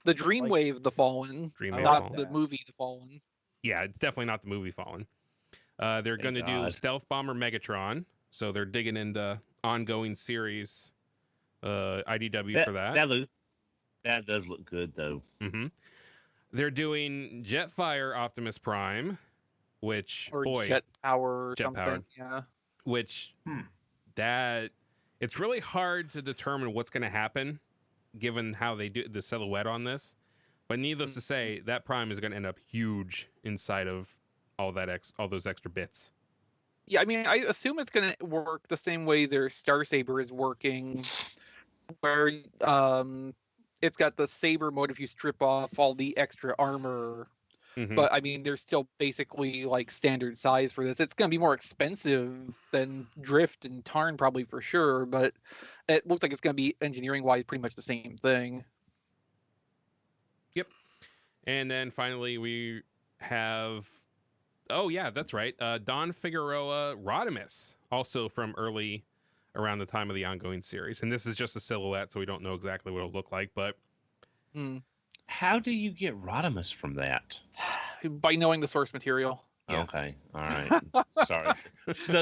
The Dreamwave, the Fallen, Dreamwave not Fallen. the movie, the Fallen. Yeah, it's definitely not the movie Fallen. They're going to do God. Stealth Bomber Megatron. So they're digging into ongoing series IDW for that. That does look good though. Mm-hmm. They're doing Jetfire Optimus Prime, which Or boy, Jet Power or Jet something. Powered. Yeah. which that it's really hard to determine what's going to happen given how they do the silhouette on this. But needless to say, that Prime is going to end up huge inside of all those extra bits. Yeah, I mean, I assume it's going to work the same way their Star Saber is working, where it's got the Saber mode if you strip off all the extra armor. Mhm. But I mean, they're still basically like standard size for this. It's going to be more expensive than Drift and Tarn probably for sure, but it looks like it's going to be engineering wise pretty much the same thing. Yep. And then finally we have, oh yeah, that's right, Don Figueroa Rodimus, also from early around the time of the ongoing series. And this is just a silhouette, so we don't know exactly what it'll look like, but How do you get Rodimus from that? By knowing the source material. Yes. Okay, all right. Sorry.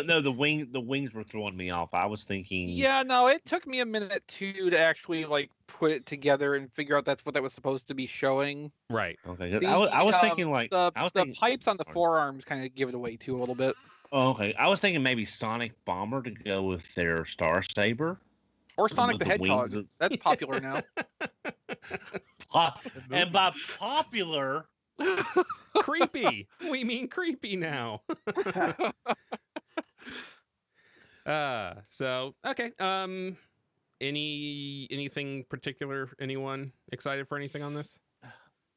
No, the wings were throwing me off. I was thinking. Yeah, no, it took me a minute too to actually like put it together and figure out that's what that was supposed to be showing. right. Okay, I was thinking like the thinking, pipes on the sorry. forearms kind of give it away too a little bit. Oh, okay, I was thinking maybe Sonic Bomber to go with their Star Saber. Or Sonic With the the Hedgehog. wings. That's popular now. And by popular, Creepy. We mean creepy now. So okay. Anything particular? Anyone excited for anything on this?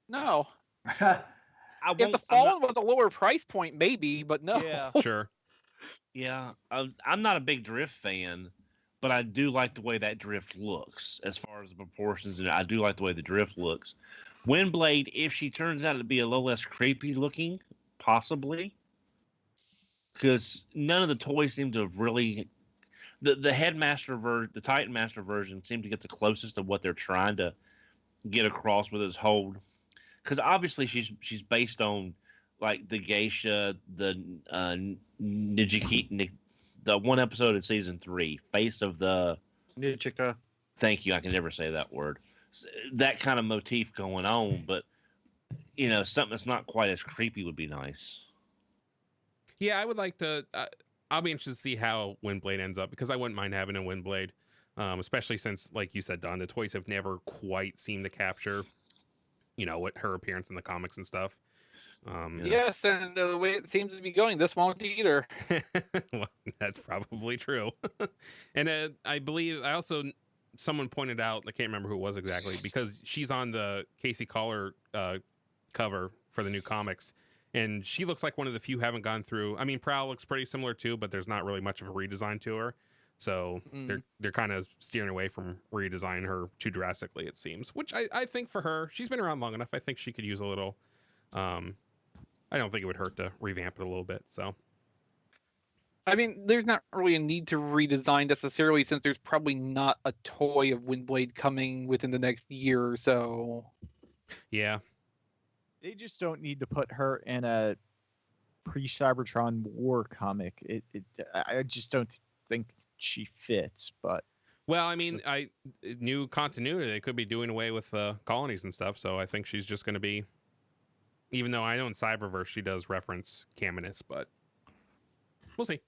No. I If won't- the Fallen was a lower price point, maybe, but no. Yeah. Sure. Yeah, I'm not a big Drift fan, but I do like the way that Drift looks as far as the proportions, and I do like the way the Drift looks. Windblade, if she turns out to be a little less creepy looking, possibly, because none of the toys seem to have really. The Headmaster version, the Titan Master version, seemed to get the closest to what they're trying to get across with his hold. Because obviously she's based on like the Geisha, the Nijiki, the one episode in season 3, Face of the Nijika. Thank you, I can never say that word. That kind of motif going on, but something that's not quite as creepy would be nice. Yeah, I would like to. I'll be interested to see how Windblade ends up because I wouldn't mind having a Windblade, especially since, like you said, Don, the toys have never quite seemed to capture, what her appearance in the comics and stuff. Yes, and the way it seems to be going, this won't either. Well, that's probably true. And I believe someone pointed out, I can't remember who it was exactly, because she's on the Casey Collar cover for the new comics. And she looks like one of the few who haven't gone through. I mean, Prowl looks pretty similar too, but there's not really much of a redesign to her. So they're kind of steering away from redesigning her too drastically, it seems. Which I think for her, she's been around long enough. I think she could use a little. I don't think it would hurt to revamp it a little bit. So. I mean, there's not really a need to redesign necessarily since there's probably not a toy of Windblade coming within the next year or so. Yeah. They just don't need to put her in a pre-Cybertron war comic. I just don't think she fits. But well, I mean, new continuity. They could be doing away with colonies and stuff. So I think she's just going to be. Even though I know in Cyberverse she does reference Caminus, but we'll see.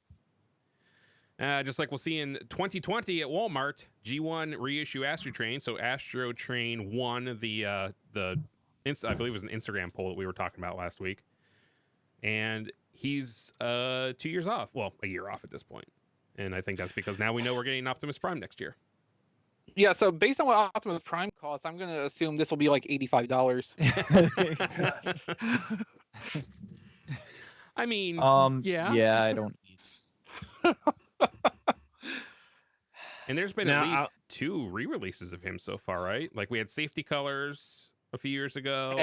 Just like we'll see in 2020 at Walmart, G1 reissue Astrotrain. So Astrotrain won the I believe it was an Instagram poll that we were talking about last week. And he's 2 years off. Well, a year off at this point. And I think that's because now we know we're getting Optimus Prime next year. Yeah, so based on what Optimus Prime costs, I'm going to assume this will be like $85. I mean, yeah. Yeah, I don't need. And there's been Now, at least 2 re-releases of him so far, right? Like we had Safety Colors a few years ago.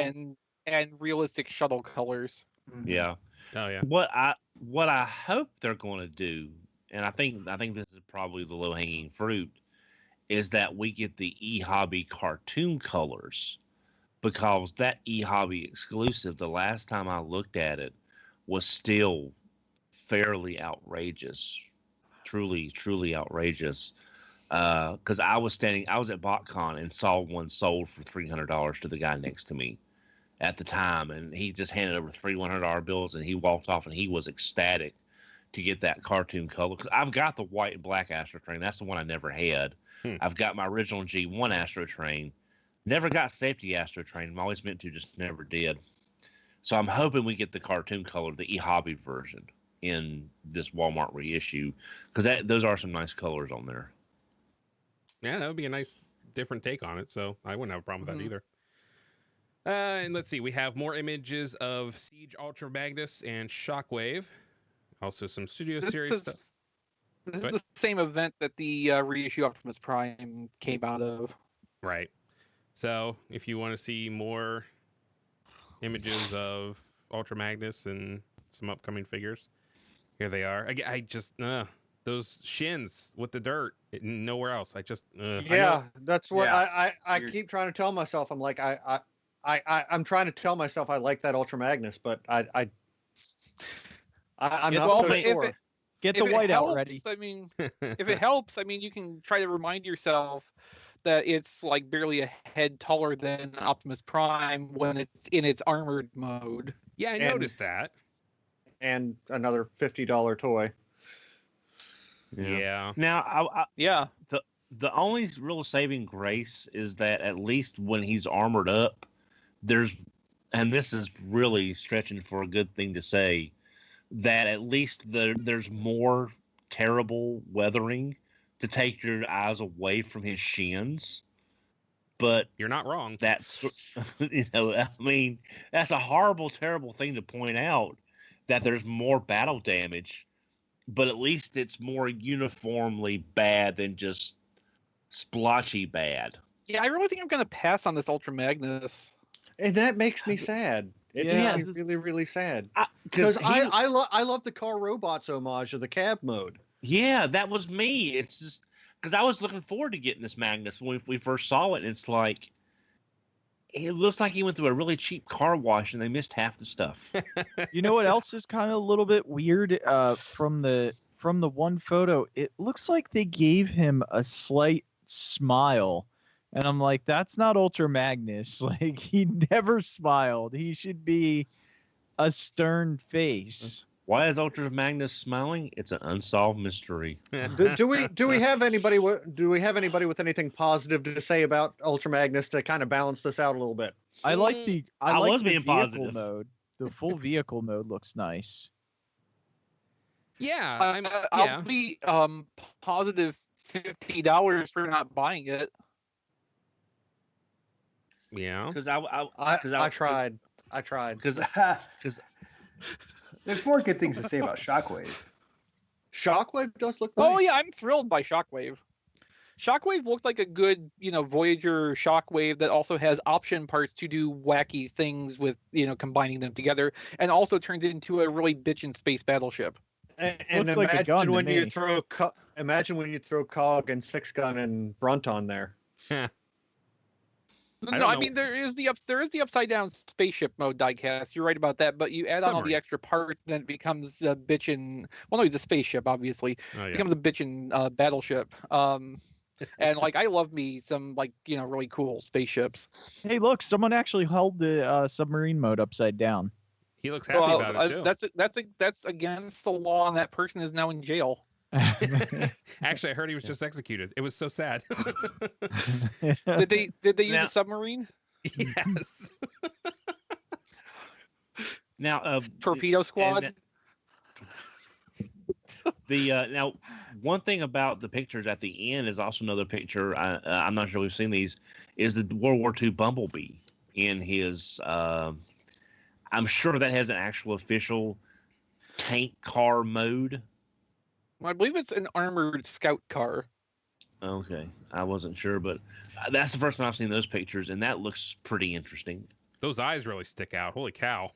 And realistic shuttle colors. Yeah. Oh yeah. What I hope they're going to do, and I think this is probably the low hanging fruit, is that we get the eHobby cartoon colors, because that eHobby exclusive, the last time I looked at it, was still fairly outrageous, truly outrageous. Because I was at BotCon and saw one sold for $300 to the guy next to me at the time, and he just handed over 3 $100 bills, and he walked off, and he was ecstatic to get that cartoon color. Because I've got the white and black Astrotrain. That's the one I never had. I've got my original G1 Astrotrain. Never got Safety Astrotrain. I'm always meant to, just never did. So I'm hoping we get the cartoon color, the eHobby version, in this Walmart reissue, because those are some nice colors on there. Yeah, that would be a nice different take on it. So I wouldn't have a problem with that either. And let's see, we have more images of Siege Ultra Magnus and Shockwave. Also some Studio Series stuff. This is the same event that the Reissue Optimus Prime came out of. Right. So if you want to see more images of Ultra Magnus and some upcoming figures, here they are. I just those shins with the dirt, nowhere else. I just that's what I You're- keep trying to tell myself. I'm like I'm trying to tell myself I like that Ultra Magnus, but I'm not Well, so if sure. Get If the it white out helps, ready. I mean, if it helps, I mean, you can try to remind yourself that it's like barely a head taller than Optimus Prime when it's in its armored mode. Yeah, I And- noticed that. And another $50 toy. Yeah. Now, Yeah. the only real saving grace is that at least when he's armored up, and this is really stretching for a good thing to say, that at least there's more terrible weathering to take your eyes away from his shins. But You're not wrong. that's, I mean, that's a horrible, terrible thing to point out, that there's more battle damage, but at least it's more uniformly bad than just splotchy bad. Yeah, I really think I'm going to pass on this Ultra Magnus. And that makes me sad. It Yeah. makes me really, really sad. Because Because I love the car robots homage of the cab mode. yeah, that was me. It's just because I was looking forward to getting this Magnus when we first saw it. And it's like, it looks like he went through a really cheap car wash and they missed half the stuff. You know what else is kind of a little bit weird from the one photo? It looks like they gave him a slight smile. And I'm like, that's not Ultra Magnus. Like, he never smiled. He should be a stern face. Why is Ultra Magnus smiling? It's an unsolved mystery. Do we have anybody with anything positive to say about Ultra Magnus to kind of balance this out a little bit? I like I like was the being vehicle positive. mode. The full vehicle mode looks nice. Yeah. I'll be positive $50 for not buying it. Yeah. Because I tried. Because There's more good things to say about Shockwave. Shockwave does look nice. Oh yeah, I'm thrilled by Shockwave. Shockwave looked like a good, Voyager Shockwave that also has option parts to do wacky things with, combining them together, and also turns into a really bitchin' space battleship. And Looks like a gun to when you me. imagine when you throw Cog and Six Gun and Brunt on there. I No, don't I know. mean there is the upside down spaceship mode diecast. You're right about that, but you add on all Submarine. the extra parts, then it becomes a bitchin'. Well, no, he's a spaceship, obviously. Oh, yeah. Becomes a bitchin' battleship. And I love me some really cool spaceships. Hey, look, someone actually held the submarine mode upside down. He looks happy about it too. That's against the law, and that person is now in jail. Actually, I heard he was just executed. It was so sad. Did they use Now- a submarine? Yes. now, Torpedo Squad? and now one thing about the pictures at the end is also another picture. I'm not sure we've seen these. Is the World War II Bumblebee in his? I'm sure that has an actual official tank car mode. Well, I believe it's an armored scout car. Okay, I wasn't sure, but that's the first time I've seen those pictures, and that looks pretty interesting. Those eyes really stick out. Holy cow.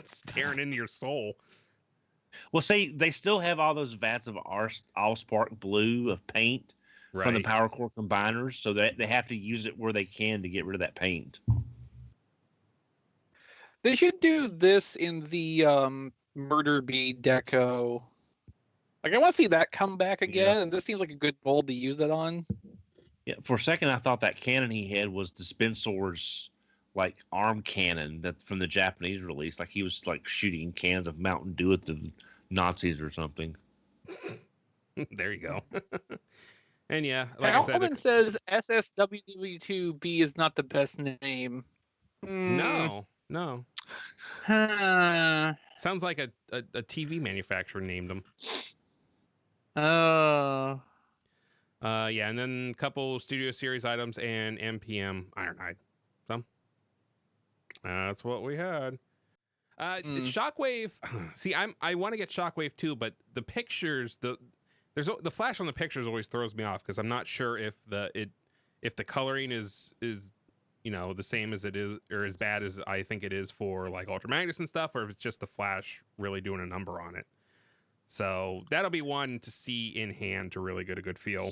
Staring into your soul. Well, see, they still have all those vats of Allspark blue of paint from the Power Core combiners, so they have to use it where they can to get rid of that paint. They should do this in the Murder Bee deco. Like, I want to see that come back again, and this seems like a good mold to use that on. Yeah, for a second, I thought that cannon he had was Dispensor's like arm cannon that's from the Japanese release. Like he was like shooting cans of Mountain Dew at the Nazis or something. There you go. And yeah, like I said, Alvin says SSWW2B is not the best name. No. Huh. Sounds like a TV manufacturer named them. Oh. Yeah, and then a couple Studio Series items and MPM Ironhide. So that's what we had. Shockwave. See, I want to get Shockwave too, but the pictures, the flash on the pictures always throws me off because I'm not sure if the coloring is the same as it is or as bad as I think it is for like Ultra Magnus and stuff, or if it's just the flash really doing a number on it. So that'll be one to see in hand to really get a good feel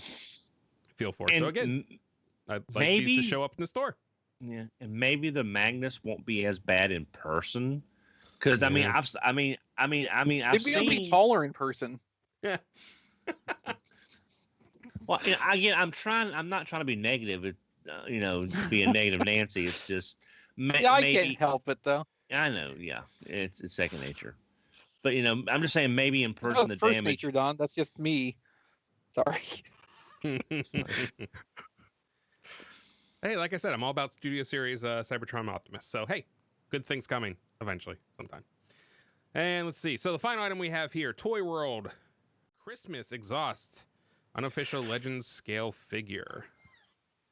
for. So again, I'd like these to show up in the store. Yeah, and maybe the Magnus won't be as bad in person, because I've Maybe seen it'll be taller in person. Yeah. Well, again, I'm not trying to be negative. Be a negative Nancy. It's just I can't help it though. I know. Yeah, it's second nature. But I'm just saying maybe in person the first damage. nature, Don. That's just me. Sorry. Hey, like I said, I'm all about Studio Series Cybertron Optimus. So hey, good things coming eventually, sometime. And let's see. So the final item we have here, Toy World Christmas Exhaust Unofficial Legends Scale Figure.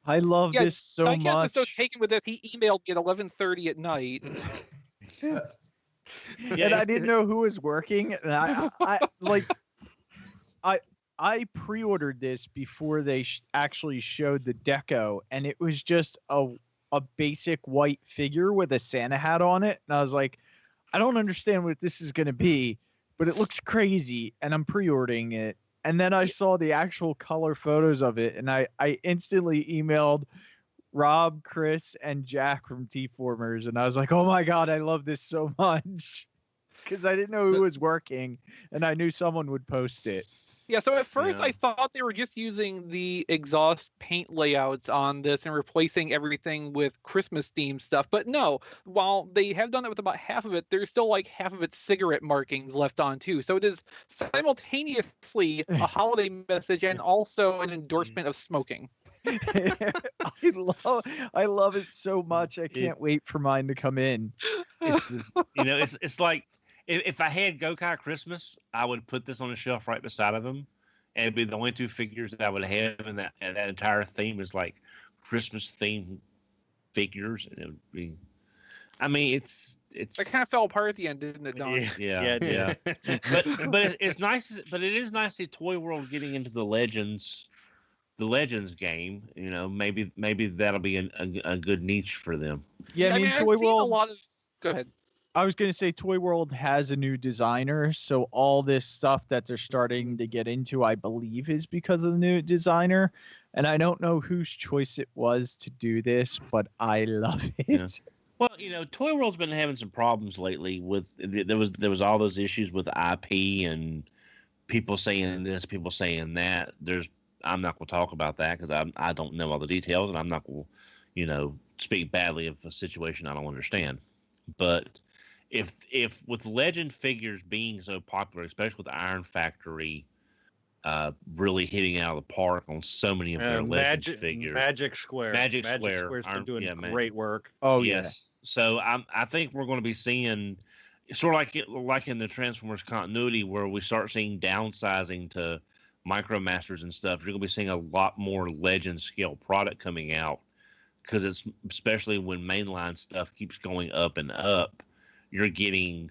I love this so Diecast much. was so taken with this, he emailed me at 11:30 at night. And I didn't know who was working, and I pre-ordered this before they actually showed the deco, and it was just a basic white figure with a Santa hat on it, and I was like, I don't understand what this is going to be, but it looks crazy, and I'm pre-ordering it. And then I saw the actual color photos of it, and I instantly emailed Rob, Chris, and Jack from TFormers, and I was like, oh my god, I love this so much, because I didn't know who was working, and I knew someone would post it. Yeah, so at first I thought they were just using the exhaust paint layouts on this and replacing everything with Christmas themed stuff. But no, while they have done it with about half of it, there's still like half of its cigarette markings left on too. So it is simultaneously a holiday message and also an endorsement of smoking. I love it so much. I can't wait for mine to come in. It's like, if I had Gokai Christmas, I would put this on the shelf right beside of him, and it'd be the only two figures that I would have, and that entire theme is like Christmas themed figures, and it would be. I mean, it's. It kind of fell apart at the end, didn't it, Don? Yeah. but it's nice. But it is nice to see Toy World getting into the Legends game. Maybe that'll be a good niche for them. Yeah, I mean Toy I've seen World. A lot of. Go ahead. I was going to say Toy World has a new designer, so all this stuff that they're starting to get into, I believe, is because of the new designer. And I don't know whose choice it was to do this, but I love it. Yeah. Well, Toy World's been having some problems lately with there was all those issues with IP and people saying this, people saying that. I'm not going to talk about that because I don't know all the details, and I'm not going to speak badly of a situation I don't understand. But if with Legend figures being so popular, especially with Iron Factory really hitting out of the park on so many of their Legend figures. Magic Square's been doing great work. Oh, yes. Yeah. So I think we're going to be seeing sort of like in the Transformers continuity where we start seeing downsizing to Micromasters and stuff. You're going to be seeing a lot more Legend scale product coming out because it's especially when mainline stuff keeps going up and up. you're getting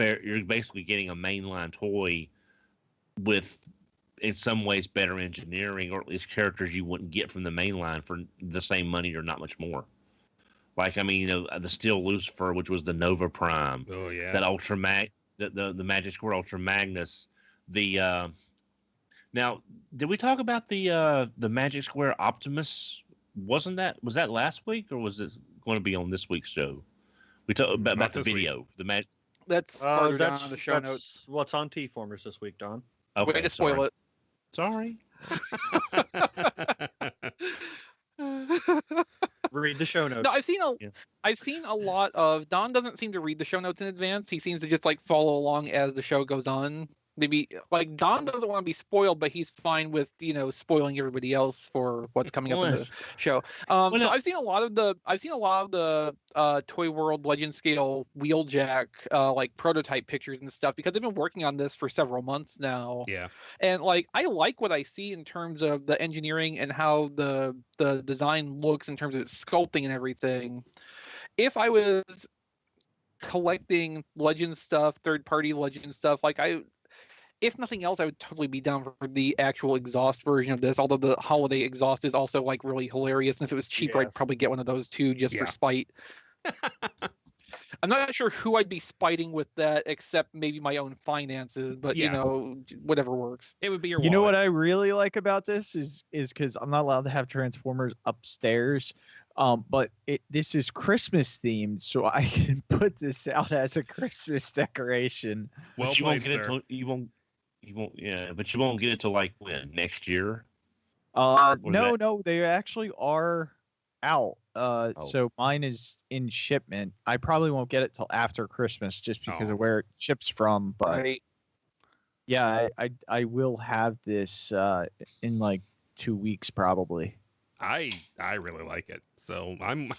you're basically getting a mainline toy with, in some ways, better engineering, or at least characters you wouldn't get from the mainline for the same money or not much more. Like, I mean, the Steel Lucifer, which was the Nova Prime, Oh yeah. that the Magic Square Ultra Magnus, now, did we talk about the Magic Square Optimus? Was that last week, or was it going to be on this week's show? We talked about the video, That's farther down That's in the show notes. what's on TFormers this week, Don. Okay, Way to spoil it. Sorry. Read the show notes. No, I've seen a lot of Don doesn't seem to read the show notes in advance. He seems to just like follow along as the show goes on. Maybe like Don doesn't want to be spoiled, but he's fine with spoiling everybody else for what's coming up in the show. So I've seen a lot of the Toy World Legend Scale Wheeljack like prototype pictures and stuff, because they've been working on this for several months now. Yeah. And like I like what I see in terms of the engineering and how the design looks in terms of its sculpting and everything. If I was collecting Legend stuff, third-party Legend stuff, if nothing else, I would totally be down for the actual exhaust version of this. Although the holiday exhaust is also like really hilarious, and if it was cheaper, I'd probably get one of those too, just for spite. I'm not sure who I'd be spiting with that, except maybe my own finances. But whatever works. It would be your. You know what I really like about this is because I'm not allowed to have Transformers upstairs. But this is Christmas themed, so I can put this out as a Christmas decoration. Well but you played, won't get sir. it till, but you won't get it till like when? Next year? No, they actually are out. So mine is in shipment. I probably won't get it till after Christmas, just because of where it ships from. But yeah, I will have this in like 2 weeks probably. I really like it, so I'm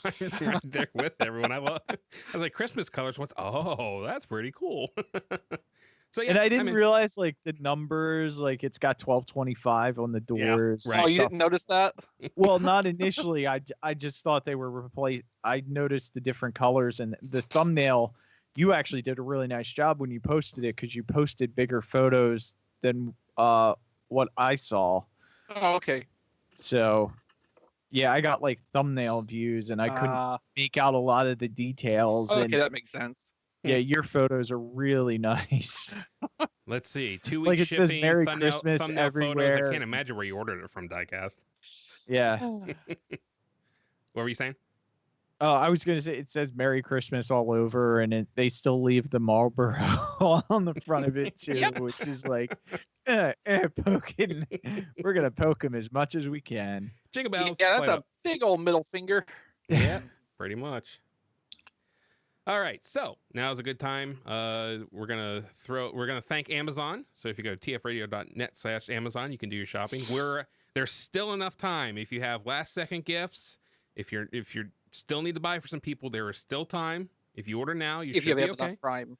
right there with everyone. I was like, Christmas colors. That's pretty cool. So yeah, and I didn't realize like the numbers, like it's got 1225 on the doors. Yeah, right. Oh, you didn't notice that? Well, not initially. I just thought they were replaced. I noticed the different colors, and the thumbnail. You actually did a really nice job when you posted it, because you posted bigger photos than what I saw. Oh, okay. So. Yeah, I got like thumbnail views, and I couldn't make out a lot of the details. Okay, and, that makes sense. Yeah, your photos are really nice. Let's see, 2 weeks Like it shipping. says Merry thumbnail Christmas photos. everywhere. I can't imagine where you ordered it from, Diecast. Yeah. What were you saying? Oh, I was gonna say it says Merry Christmas all over, and they still leave the Marlboro on the front of it too, which is like, poking. We're gonna poke him as much as we can. Jingle bells. Yeah, that's a big old middle finger. Yeah, pretty much. All right, so now's a good time. We're gonna thank Amazon. So if you go to tfradio.net/Amazon, you can do your shopping. There's still enough time. If you have last second gifts, if you're still need to buy for some people, there is still time. If you order now, you should be Amazon okay. Prime.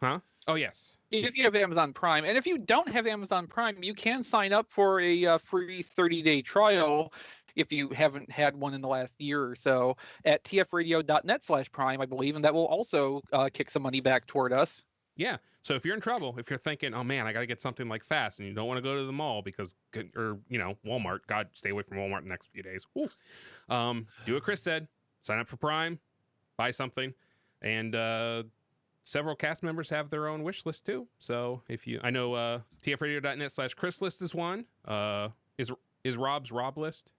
Huh? Oh yes. If you have Amazon Prime, and if you don't have Amazon Prime, you can sign up for a free 30-day trial if you haven't had one in the last year or so at tfradio.net/Prime, I believe, and that will also kick some money back toward us. Yeah. So if you're in trouble, if you're thinking, oh man, I got to get something like fast, and you don't want to go to the mall or Walmart, God, stay away from Walmart the next few days. Ooh. Do what Chris said, sign up for Prime, buy something, and several cast members have their own wish list too. So I know tfradio.net/Chris list is one. Is Rob's Rob list?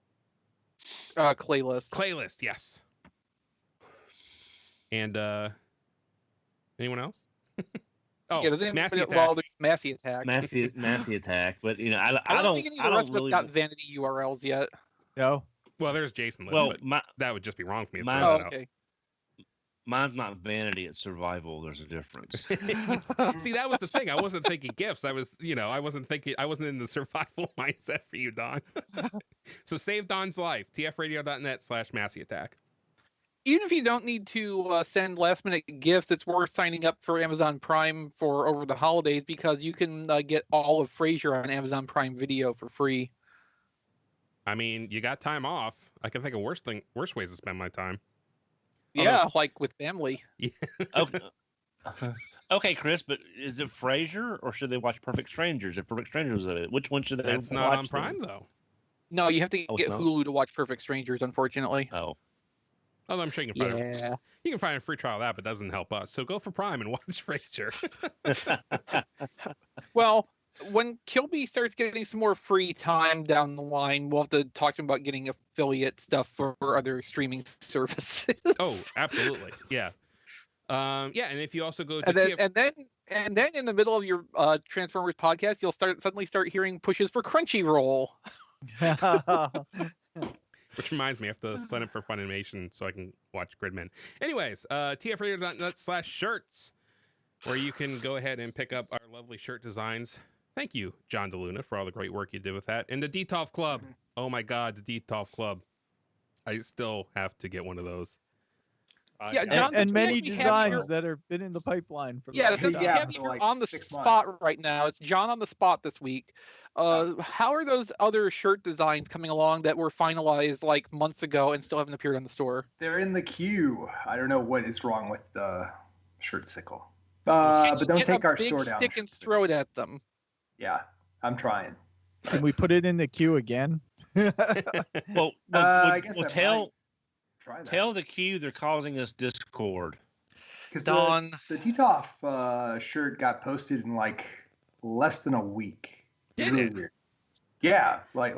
Clay list. Clay list, yes. And anyone else? Oh, yeah, Massey Attack. Well, there's Massey Attack. Massey Attack, but I don't think any of the rest of us got vanity URLs yet. No. Well, there's Jason list, well, but that would just be wrong for me to mine- throw Oh, that okay. Mine's not vanity; it's survival. There's a difference. out. See, that was the thing. I wasn't thinking gifts. I wasn't in the survival mindset for you, Don. So save Don's life. tfradio.net/Massey Attack. Even if you don't need to send last minute gifts, it's worth signing up for Amazon Prime for over the holidays, because you can get all of Frasier on Amazon Prime Video for free. I mean, you got time off. I can think of worse ways to spend my time. Yeah, like with family. Okay. Okay, Chris, but is it Frasier or should they watch Perfect Strangers? If Perfect Strangers, which one should they That's watch? not on Prime, though. No, you have to Oh, get it's not? Hulu to watch Perfect Strangers, unfortunately. Oh. Although I'm sure you can find Yeah. you can find a free trial of that, but it doesn't help us. So go for Prime and watch Frasier. Well, when Kilby starts getting some more free time down the line, we'll have to talk to him about getting affiliate stuff for other streaming services. Oh, absolutely. Yeah. Yeah, and if you also go to and then in the middle of your Transformers podcast, you'll suddenly start hearing pushes for Crunchyroll. which reminds me, I have to sign up for Funimation so I can watch Gridman. Anyways, tfradio.net/shirts, where you can go ahead and pick up our lovely shirt designs. Thank you, John DeLuna, for all the great work you did with that. And the DTOF Club. Oh my God, the DTOF Club. I still have to get one of those. Yeah, John, and many we have designs your- that have been in the pipeline for Yeah, the since we Yeah, have for you like on the 6 spot months. right now, it's John on the spot this week. How are those other shirt designs coming along that were finalized like months ago and still haven't appeared on the store? They're in the queue. I don't know what is wrong with the shirt sickle. Can you But don't get take a our big store down. stick and throw it at them? Yeah, I'm trying. Can we put it in the queue again? Well, I guess I might tell Try that. the queue they're causing us discord. Because Don. the TTOF shirt got posted in like less than a week. It's Did really it? weird. Yeah, like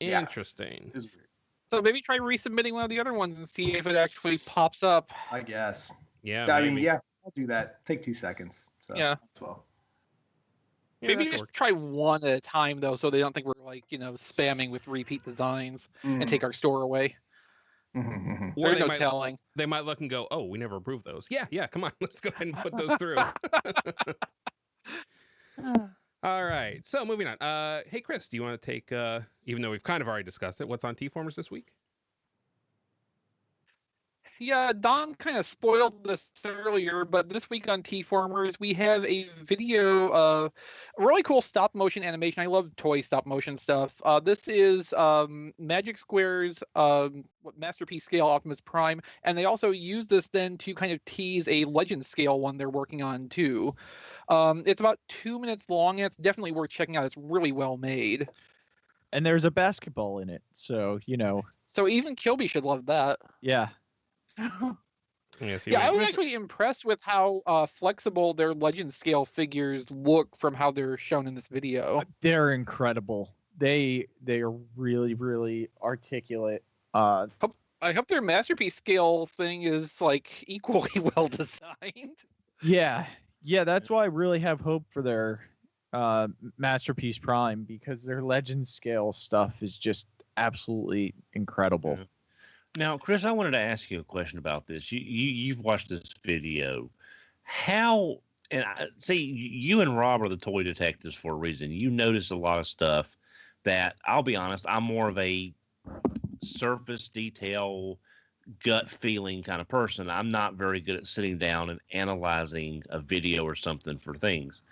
yeah, Interesting. it was weird. So maybe try resubmitting one of the other ones and see if it actually pops up. I guess. Yeah, I maybe. mean, yeah, I'll do that. Take 2 seconds. So, Yeah. as well. Yeah, Maybe that could just work. try one at a time though, so they don't think we're like spamming with repeat designs and take our store away. Mhm. Or There's they no might, telling. they might look and go, oh, we never approved those. Yeah, come on. Let's go ahead and put those through. All right. So moving on. Hey, Chris, do you want to take, even though we've kind of already discussed it, what's on TFormers this week? Yeah, Don kind of spoiled this earlier, but this week on TFormers, we have a video of really cool stop motion animation. I love toy stop motion stuff. This is Magic Square's masterpiece scale Optimus Prime, and they also use this then to kind of tease a legend scale one they're working on too. It's about 2 minutes long, and it's definitely worth checking out. It's really well made. And there's a basketball in it, so So even Kilby should love that. yeah. Yeah, I was actually impressed with how flexible their legend scale figures look from how they're shown in this video. They're incredible. They are really, really articulate. I hope their masterpiece scale thing is like equally well designed. Yeah, that's why I really have hope for their Masterpiece Prime, because their legend scale stuff is just absolutely incredible. Yeah. Now, Chris, I wanted to ask you a question about this. You've watched this video. How, and I see you and Rob are the toy detectives for a reason. You notice a lot of stuff that, I'll be honest, I'm more of a surface detail, gut feeling kind of person. I'm not very good at sitting down and analyzing a video or something for things.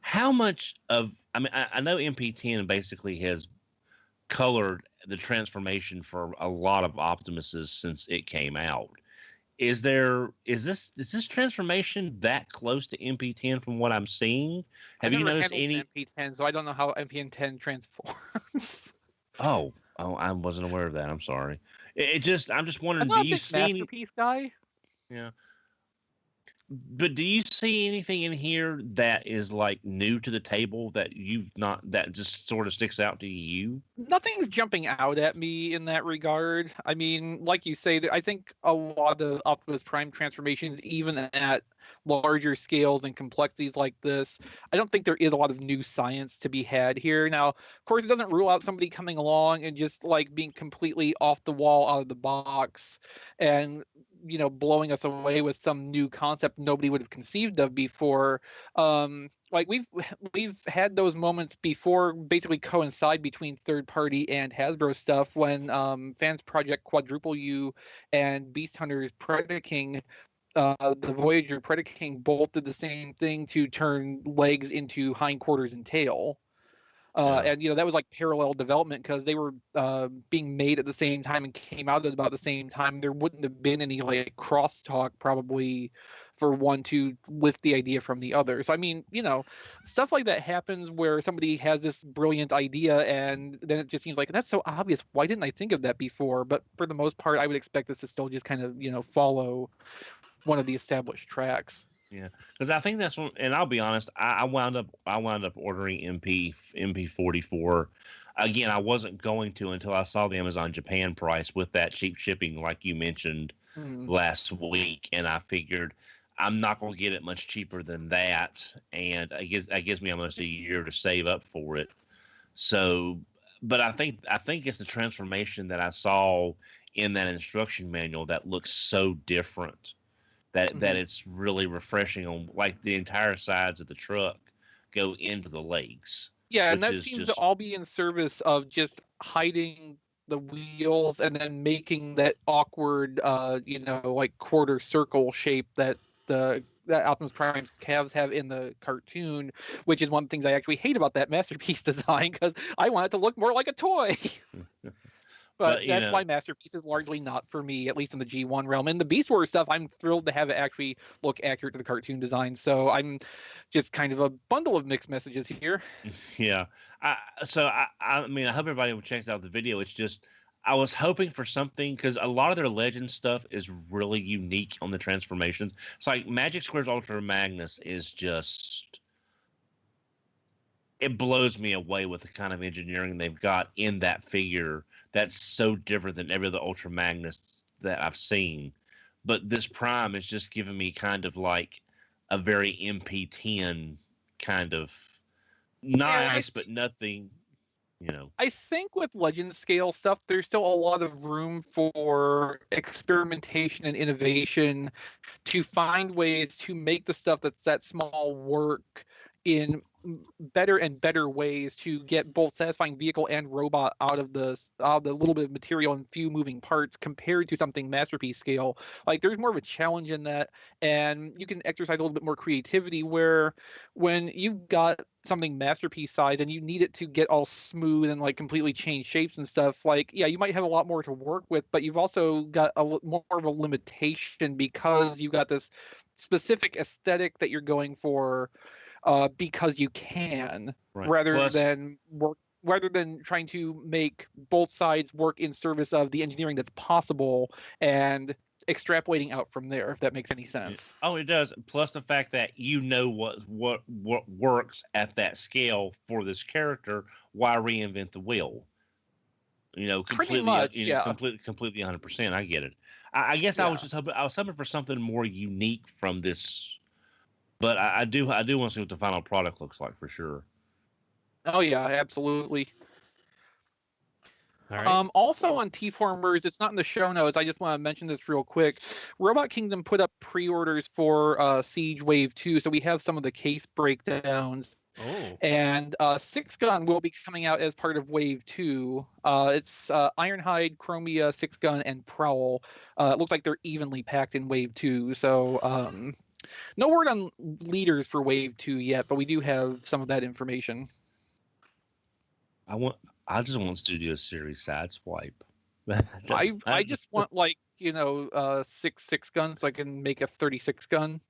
How much of, I know MP10 basically has colored the transformation for a lot of Optimuses since it came out. Is this transformation that close to MP10 from what I'm seeing? Have you noticed any MP10, so I don't know how MP10 transforms. Oh, I wasn't aware of that. I'm sorry. I'm just wondering, I'm not do a you big see any, masterpiece guy. yeah. But do you see anything in here that is like new to the table that that just sort of sticks out to you? Nothing's jumping out at me in that regard. I mean, like you say, I think a lot of Optimus Prime transformations, even at larger scales and complexities like this, I don't think there is a lot of new science to be had here. Now, of course, it doesn't rule out somebody coming along and just like being completely off the wall, out of the box, and blowing us away with some new concept nobody would have conceived of before. Like we've had those moments before, basically coincide between third party and Hasbro stuff, when Fans Project Quadruple U and Beast Hunters Predaking, the Voyager Predaking both did the same thing to turn legs into hindquarters and tail. And that was like parallel development because they were being made at the same time and came out at about the same time. There wouldn't have been any like crosstalk probably for one to lift the idea from the other. So I mean, stuff like that happens where somebody has this brilliant idea and then it just seems like that's so obvious. Why didn't I think of that before? But for the most part, I would expect this to still just kind of follow one of the established tracks. Yeah, because I think that's one. And I'll be honest, I wound up ordering MP44. Again, I wasn't going to until I saw the Amazon Japan price with that cheap shipping, like you mentioned last week, and I figured I'm not going to get it much cheaper than that, and it gives me almost a year to save up for it. So, but I think it's the transformation that I saw in that instruction manual that looks so different. That it's really refreshing on like the entire sides of the truck go into the legs. Yeah, and that seems to all be in service of just hiding the wheels and then making that awkward, like quarter circle shape that Optimus Prime's calves have in the cartoon, which is one of the things I actually hate about that Masterpiece design because I want it to look more like a toy. But that's why Masterpiece is largely not for me, at least in the G1 realm. In the Beast Wars stuff, I'm thrilled to have it actually look accurate to the cartoon design. So I'm just kind of a bundle of mixed messages here. Yeah. I mean, I hope everybody checks out the video. It's just, I was hoping for something because a lot of their Legends stuff is really unique on the transformations. It's like Magic Square's Ultra Magnus is just... It blows me away with the kind of engineering they've got in that figure that's so different than every other Ultra Magnus that I've seen. But this Prime is just giving me kind of like a very MP10 kind of nice, but nothing, I think with Legend scale stuff, there's still a lot of room for experimentation and innovation to find ways to make the stuff that's that small work in better and better ways to get both satisfying vehicle and robot out of the little bit of material and few moving parts compared to something Masterpiece scale. Like there's more of a challenge in that, and you can exercise a little bit more creativity where when you've got something Masterpiece size and you need it to get all smooth and like completely change shapes and stuff, like you might have a lot more to work with, but you've also got more of a limitation because you've got this specific aesthetic that you're going for because you can, right. rather than trying to make both sides work in service of the engineering that's possible and extrapolating out from there, if that makes any sense. Oh, it does. Plus the fact that what works at that scale for this character, why reinvent the wheel? Completely, pretty much, yeah. Completely 100%. I get it. I guess I was hoping for something more unique from this. But I do want to see what the final product looks like for sure. Oh yeah, absolutely. All right. Also on TFormers, it's not in the show notes. I just want to mention this real quick. Robot Kingdom put up pre-orders for Siege Wave 2, so we have some of the case breakdowns. Oh. And 6-gun will be coming out as part of Wave 2. It's Ironhide, Chromia, 6-gun, and Prowl. It looks like they're evenly packed in Wave 2, so... no word on leaders for Wave 2 yet, but we do have some of that information. I just want Studio Series Sideswipe. I just want 6 guns so I can make a 36 gun.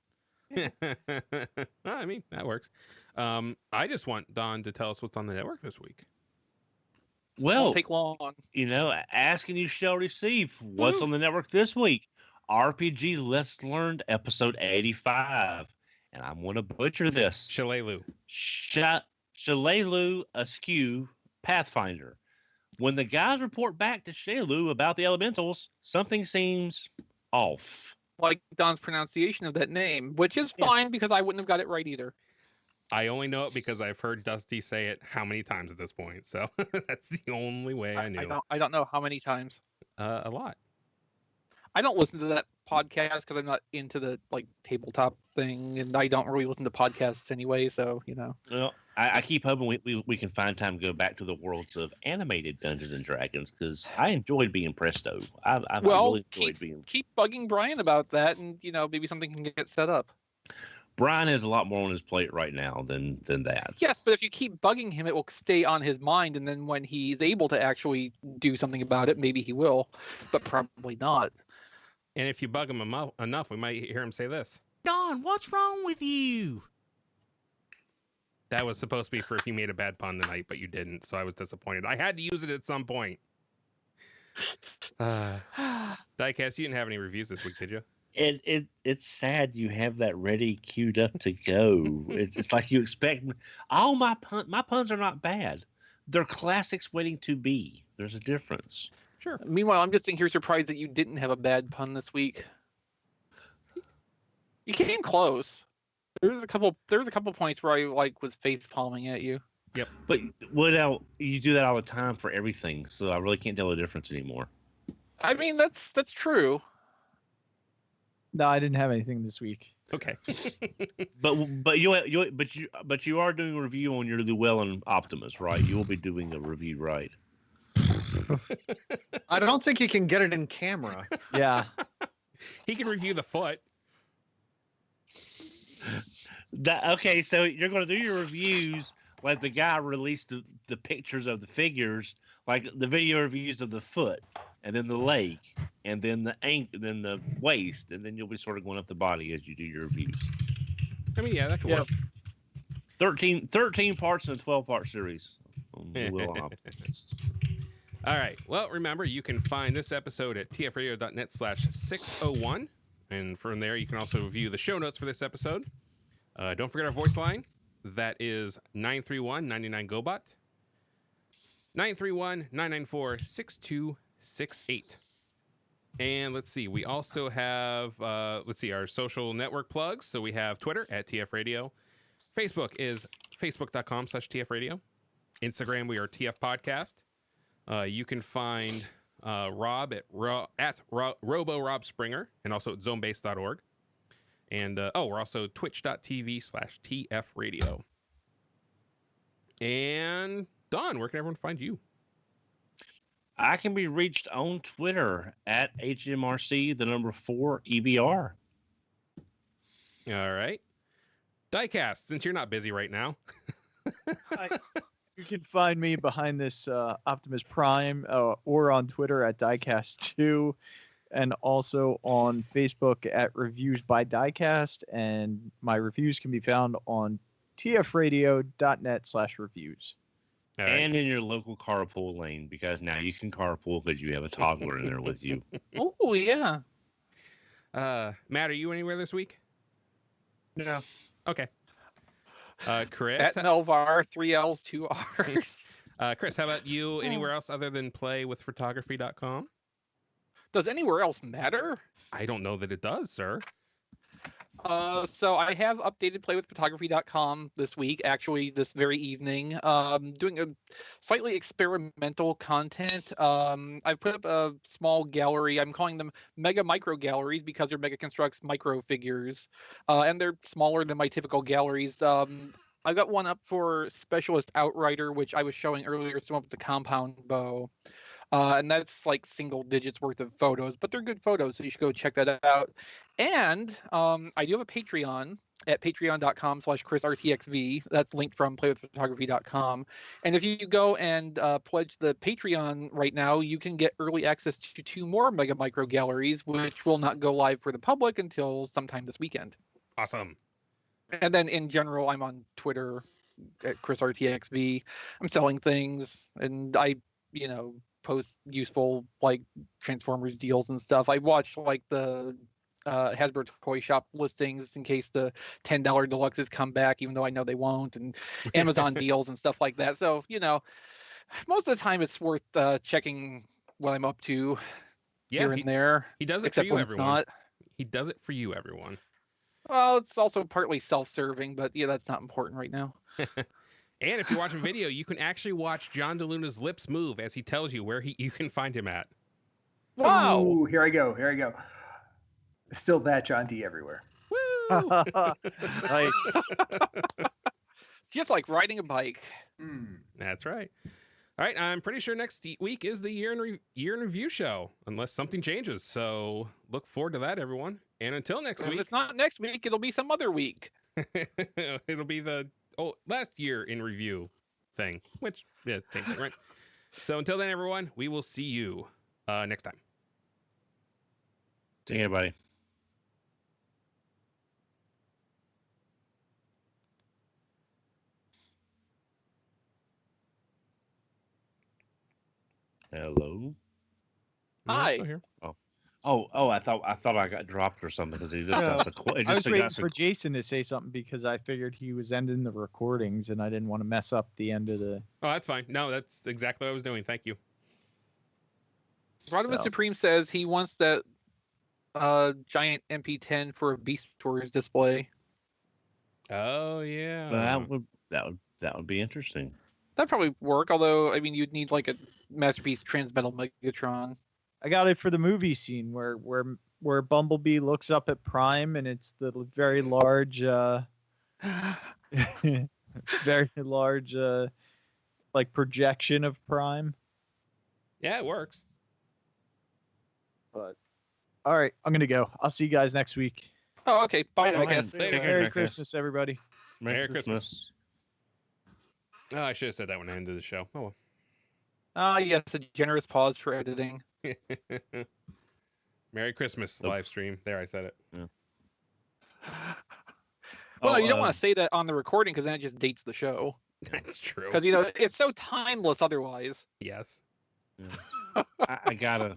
I mean, that works. I just want Don to tell us what's on the network this week. Well, won't take long. Ask and you shall receive. What's on the network this week? RPG Let's Learned episode 85. And I'm going to butcher this. Shalelu. Shalelu Askew Pathfinder. When the guys report back to Shalelu about the elementals, something seems off. Like Don's pronunciation of that name, which is fine because I wouldn't have got it right either. I only know it because I've heard Dusty say it how many times at this point. So that's the only way I knew. I don't know how many times. A lot. I don't listen to that podcast because I'm not into the tabletop thing, and I don't really listen to podcasts anyway. So Well, I keep hoping we can find time to go back to the worlds of animated Dungeons and Dragons because I enjoyed being Presto. I really enjoyed being. Keep bugging Brian about that, and maybe something can get set up. Brian has a lot more on his plate right now than that. Yes, but if you keep bugging him, it will stay on his mind, and then when he's able to actually do something about it, maybe he will, but probably not. And if you bug him enough, we might hear him say this. Don, what's wrong with you? That was supposed to be for if you made a bad pun tonight, but you didn't, so I was disappointed. I had to use it at some point. Diecast, you didn't have any reviews this week, did you? It's sad you have that ready queued up to go. It's like you expect. All my puns are not bad. They're classics waiting to be. There's a difference. Sure. Meanwhile, I'm just sitting here surprised that you didn't have a bad pun this week. You came close. There was a couple points where I was face palming at you. Yep. But you do that all the time for everything, so I really can't tell the difference anymore. I mean, that's true. No, I didn't have anything this week. Okay. but you are doing a review on your Llewellyn Optimus, right? You will be doing a review, right? I don't think you can get it in camera. Yeah. He can review the foot. Okay, so you're going to do your reviews like the guy released the pictures of the figures, like the video reviews of the foot, and then the leg, and then the then the waist, and then you'll be sort of going up the body as you do your reviews. I mean, yeah, that could work. 13 parts in a 12-part series. On the Llewellyn Optimus. All right. Well, remember, you can find this episode at tfradio.net/601. And from there, you can also view the show notes for this episode. Don't forget our voice line. That is 931-99-GOBOT. 931-994-6268. And let's see. We also have, our social network plugs. So we have Twitter at TF Radio. Facebook is facebook.com/TF Radio. Instagram, we are TF Podcast. You can find Rob at Robo Rob Springer, and also at zonebase.org. And we're also twitch.tv/TF Radio. And Don, where can everyone find you? I can be reached on Twitter at HMRC4EBR. All right. Diecast, since you're not busy right now. You can find me behind this Optimus Prime or on Twitter at Diecast2, and also on Facebook at Reviews by Diecast. And my reviews can be found on tfradio.net/reviews. All right. And in your local carpool lane, because now you can carpool because you have a toddler in there with you. Oh, yeah. Matt, are you anywhere this week? No. Okay. Chris? At Melvar, 3 L's, 2 R's. Chris, how about you? Anywhere else other than playwithphotography.com? Does anywhere else matter? I don't know that it does, sir. So I have updated playwithphotography.com this week, actually this very evening, doing a slightly experimental content. I've put up a small gallery. I'm calling them mega micro galleries because they're Mega Construx micro figures, and they're smaller than my typical galleries. I got one up for Specialist Outrider, which I was showing earlier, some up with the compound bow. And that's like single digits worth of photos, but they're good photos, so you should go check that out. And I do have a Patreon at patreon.com/ChrisRTXV. That's linked from playwithphotography.com. And if you go and pledge the Patreon right now, you can get early access to 2 more Mega Micro Galleries, which will not go live for the public until sometime this weekend. Awesome. And then in general, I'm on Twitter at ChrisRTXV. I'm selling things, and I, post useful like Transformers deals and stuff. I watched like the Hasbro Toy Shop listings in case the $10 deluxes come back, even though I know they won't, and Amazon deals and stuff like that. So, most of the time it's worth checking what I'm up to here and there. He does it except for you, when it's everyone. not. He does it for you, everyone. Well, it's also partly self-serving, but yeah, that's not important right now. And if you're watching video, you can actually watch John DeLuna's lips move as he tells you where you can find him at. Wow. Ooh, here I go. Still that John D everywhere. Woo! Nice. Just like riding a bike. That's right. All right, I'm pretty sure next week is the year in review show, unless something changes. So look forward to that, everyone. And until next If week. it's not next week, it'll be some other week. It'll be the last year in review thing, which yeah, same thing, right? So until then, everyone, we will see you next time. See you, everybody. Hello. No, Hi. still here. Oh! I thought I got dropped or something because he just No, got so. I was waiting for Jason to say something because I figured he was ending the recordings and I didn't want to mess up the end of the. Oh, that's fine. No, that's exactly what I was doing. Thank you. Rodimus So. Supreme says he wants that giant MP10 for a Beast Tours display. Oh yeah. That would be interesting. That'd probably work, although I mean you'd need like a Masterpiece Transmetal Megatron. I got it for the movie scene where Bumblebee looks up at Prime and it's the very large, very large, like projection of Prime. Yeah, it works. But all right, I'm gonna go. I'll see you guys next week. Oh, okay. Bye, Oh, Diecast. man. Later. Merry Diecast. Christmas, everybody. Merry Christmas. Oh, I should have said that when I ended the show. Oh Ah, yes, a generous pause for editing. well. Merry Christmas Nope. live stream. There, I said it. Well, you don't want to say that on the recording because then it just dates the show. That's true. Because it's so timeless otherwise. Yes. I gotta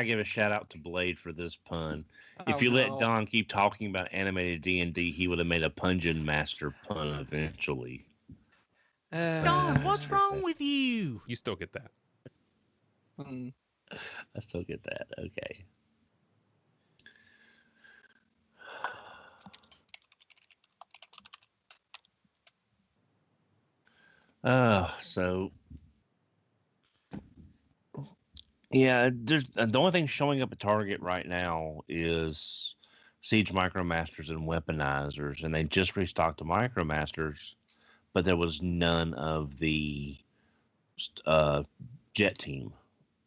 give a shout out to Blade for this pun. If Oh, you let no. Don keep talking about animated D&D, he would have made a Pungeon Master pun eventually. Don, what's wrong with you? You still get that. Hmm. I still get that. Okay. So yeah, there's the only thing showing up at Target right now is Siege Micromasters and Weaponizers, and they just restocked the Micromasters, but there was none of the Jet Team.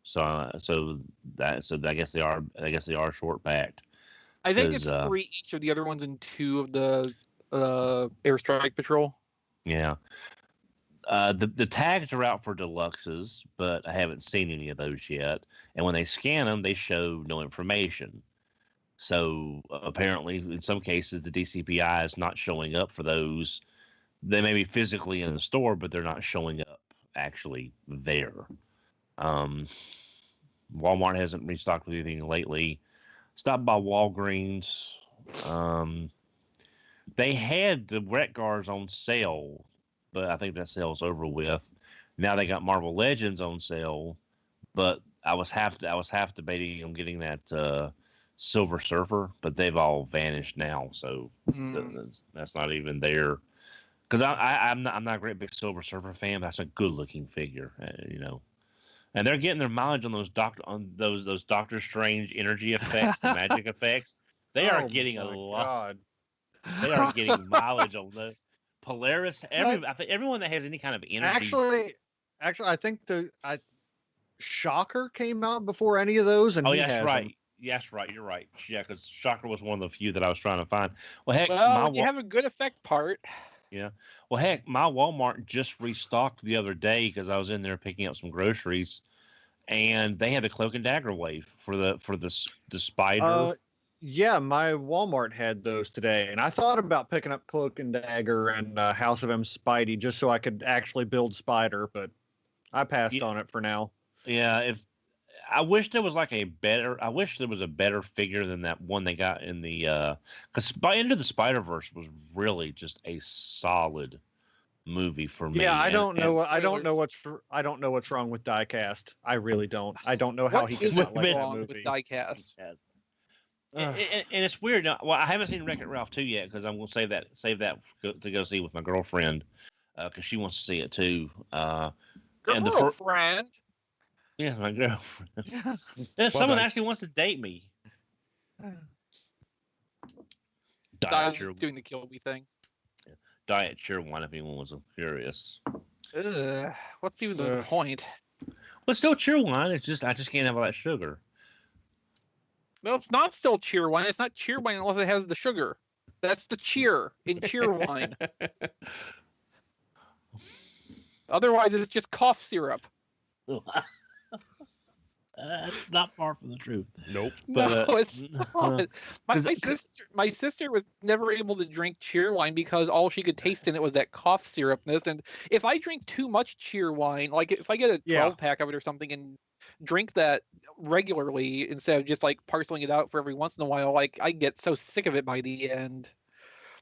So I guess they are short packed. I think it's 'Cause, 3 each of the other ones and 2 of the Airstrike Patrol. Yeah. The tags are out for deluxes, but I haven't seen any of those yet. And when they scan them, they show no information. So apparently, in some cases, the DCPI is not showing up for those. They may be physically in the store, but they're not showing up actually there. Walmart hasn't restocked with anything lately. Stopped by Walgreens. They had the Retgars on sale, but I think that sale's over with. Now they got Marvel Legends on sale, but I was half debating on getting that Silver Surfer, but they've all vanished now, so that's not even there. Because I'm not a great big Silver Surfer fan, but that's a good looking figure, And they're getting their mileage on those Doctor Strange energy effects, the magic effects. They are getting a lot. God. They are getting mileage on the Polaris. I think everyone that has any kind of energy. Actually, I think Shocker came out before any of those, and Oh, he yeah, that's has right. them. Yes, right. You're right. Yeah, because Shocker was one of the few that I was trying to find. Well, heck, Well, you have a good effect part. yeah. Well, heck, my Walmart just restocked the other day because I was in there picking up some groceries, and they had a Cloak and Dagger wave for the spider. Yeah, my Walmart had those today, and I thought about picking up Cloak and Dagger and House of M Spidey just so I could actually build Spider, but I passed on it for now. Yeah, I wish there was a better figure than that one they got in the because Into the Spider-Verse was really just a solid movie for me. Yeah, I don't know what's wrong with Diecast. I really don't. I don't know how What he is could not like that wrong movie. with Diecast? And it's weird. Now, well, I haven't seen Wreck-It Ralph 2 yet because I'm going to save that to go see with my girlfriend because she wants to see it too. And Girlfriend. Yeah, my girlfriend. Someone actually wants to date me. I'm just doing the kill me thing. Diet Cheerwine, if anyone was curious. What's even the point? Well, it's still Cheerwine. It's just I just can't have all that sugar. No, it's not still Cheerwine. It's not Cheerwine unless it has the sugar. That's the cheer in cheer wine. Otherwise, it's just cough syrup. That's not far from the truth. Nope. But, No, it's not. My sister was never able to drink cheer wine because all she could taste in it was that cough syrupness. And if I drink too much cheer wine, like if I get a 12-pack of it or something and drink that regularly instead of just like parceling it out for every once in a while, like I get so sick of it by the end.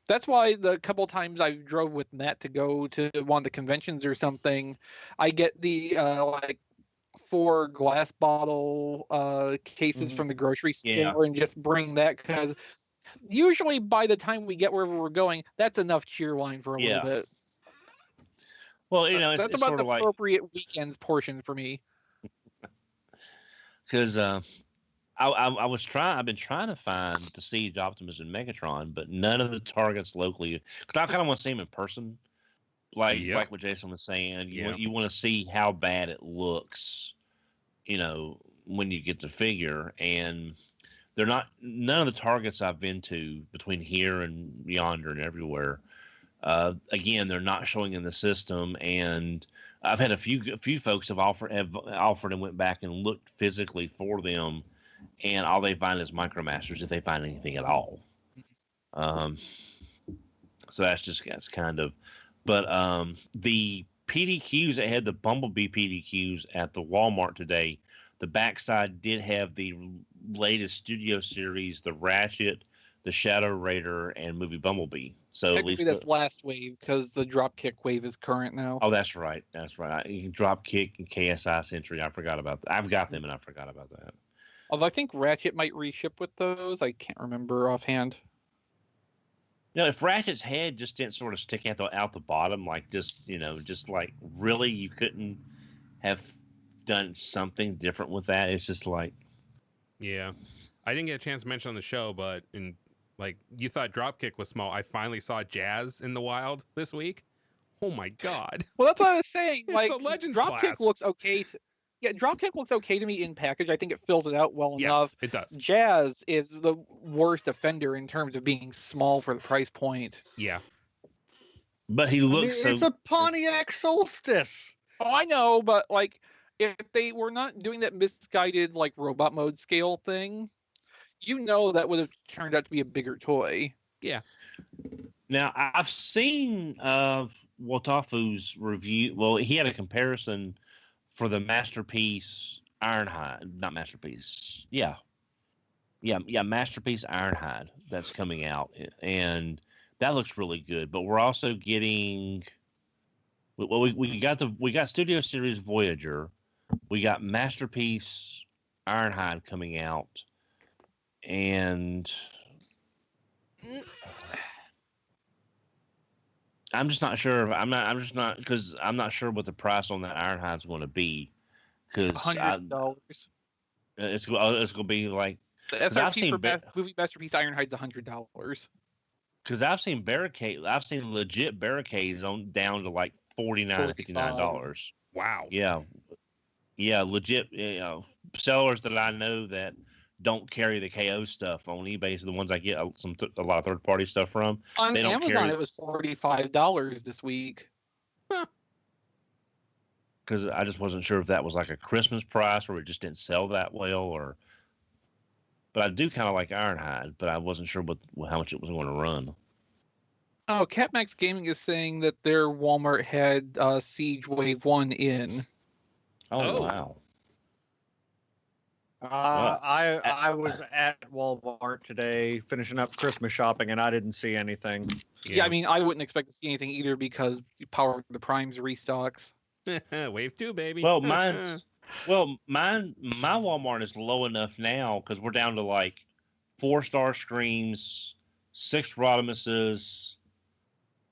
That's why the couple times I've drove with Matt to go to one of the conventions or something, I get the like 4 glass bottle cases from the grocery store and just bring that, because usually by the time we get wherever we're going, that's enough cheer wine for a little bit. Well, you know, that's it's about sort the of like, appropriate weekends portion for me. because I've been trying to find the Siege Optimus and Megatron, but none of the targets locally, because I kind of want to see them in person. Like what Jason was saying, you want to see how bad it looks, you know, when you get the figure. And none of the targets I've been to between here and yonder and everywhere. Again, they're not showing in the system, and I've had a few folks have offered and went back and looked physically for them, and all they find is Micromasters if they find anything at all. So that's kind of. But the PDQs that had the Bumblebee PDQs at the Walmart today, the backside did have the latest Studio Series, the Ratchet, the Shadow Raider, and Movie Bumblebee. So technically at least that's last wave because the Dropkick wave is current now. Oh, that's right. Dropkick and KSI Century. I forgot about that. I've got them, and I forgot about that. Although I think Ratchet might reship with those. I can't remember offhand. You know, if Ratchet's head just didn't sort of stick out the bottom, like just like really, you couldn't have done something different with that. It's just like, yeah, I didn't get a chance to mention on the show, but you thought Dropkick was small. I finally saw Jazz in the wild this week. Oh my god! Well, that's what I was saying. It's a Legends Dropkick class. looks okay. Dropkick looks okay to me in package. I think it fills it out well enough. It does. Jazz is the worst offender in terms of being small for the price point. Yeah. But he looks it's a Pontiac Solstice. Oh, I know, but like if they were not doing that misguided like robot mode scale thing, that would have turned out to be a bigger toy. Yeah. Now I've seen Watafu's review. Well, he had a comparison for the Masterpiece Ironhide, not Masterpiece. Yeah, Masterpiece Ironhide that's coming out, and that looks really good. But we're also getting, well, we got Studio Series Voyager, we got Masterpiece Ironhide coming out, and I'm just not sure. Because I'm not sure what the price on that Ironhide is going to be. Because $100. It's going to be like the SRP for movie Masterpiece Ironhide's $100. Because I've seen legit barricades down to like $49 to $59. Wow. Yeah, legit. Sellers that I know that don't carry the KO stuff on eBay is the ones I get a lot of third party stuff from. On Amazon, it was $45 this week. Because I just wasn't sure if that was like a Christmas price or it just didn't sell that well, but I do kind of like Ironhide, but I wasn't sure how much it was going to run. Oh, CatMax Gaming is saying that their Walmart had Siege Wave 1 in. Oh. Wow. I was at Walmart today finishing up Christmas shopping, and I didn't see anything. Yeah, I mean, I wouldn't expect to see anything either because Power of the Prime's restocks. Wave 2, baby. Well, my Walmart is low enough now because we're down to like 4-star Screams, 6 Rodimuses,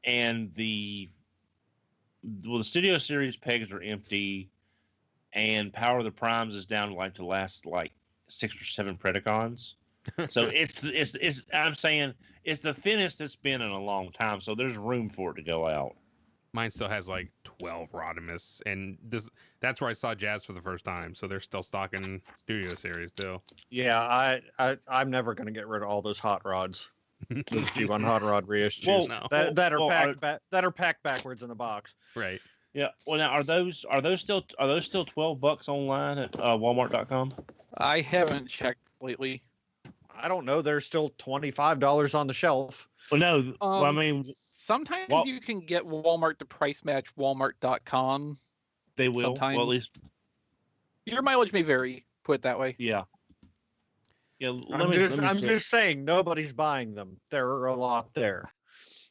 and the Studio Series pegs are empty. And Power of the Primes is down to the last 6 or 7 Predacons. So I'm saying it's the thinnest it's been in a long time. So there's room for it to go out. Mine still has 12 Rodimus, and that's where I saw Jazz for the first time. So they're still stocking Studio Series too. Yeah, I'm never gonna get rid of all those hot rods. Those G1 hot rod reissues Well, no. that are well, packed backwards in the box. Right. Yeah. Well, now are those still $12 online at Walmart.com? I haven't checked lately. I don't know. They're still $25 on the shelf. Well, no. Well, I mean, sometimes well- you can get Walmart to price match Walmart.com. they will. Sometimes. Well, at least, Your mileage may vary. Put it that way. yeah. Yeah. I'm check. just saying nobody's buying them. There are a lot there.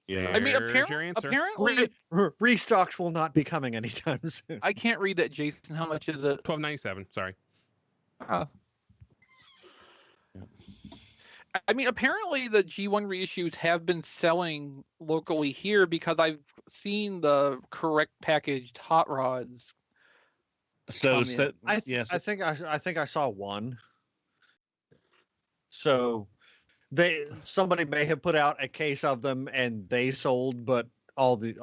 Yeah. I mean, There's your answer. apparently, Restocks will not be coming anytime soon. I can't read that, Jason. How much is it? $12.97. Sorry. I mean, apparently the G1 reissues have been selling locally here because I've seen the correct packaged hot rods. So, come in. yes. I think I saw one. So somebody may have put out a case of them and they sold, but all the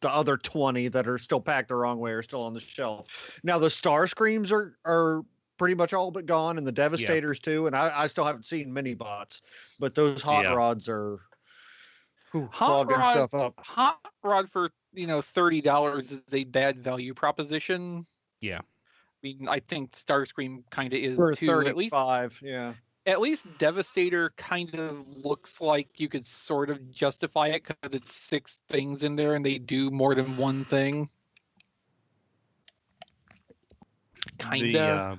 other 20 that are still packed the wrong way are still on the shelf. Now the Star Screams are pretty much all but gone, and the Devastators too. And I still haven't seen mini bots, but those hot rods are clogging stuff up. Hot rod for $30 is a bad value proposition. Yeah. I mean, I think Starscream kind of is For too. 35, yeah. At least Devastator kind of looks like you could sort of justify it because it's 6 things in there and they do more than one thing. Kinda.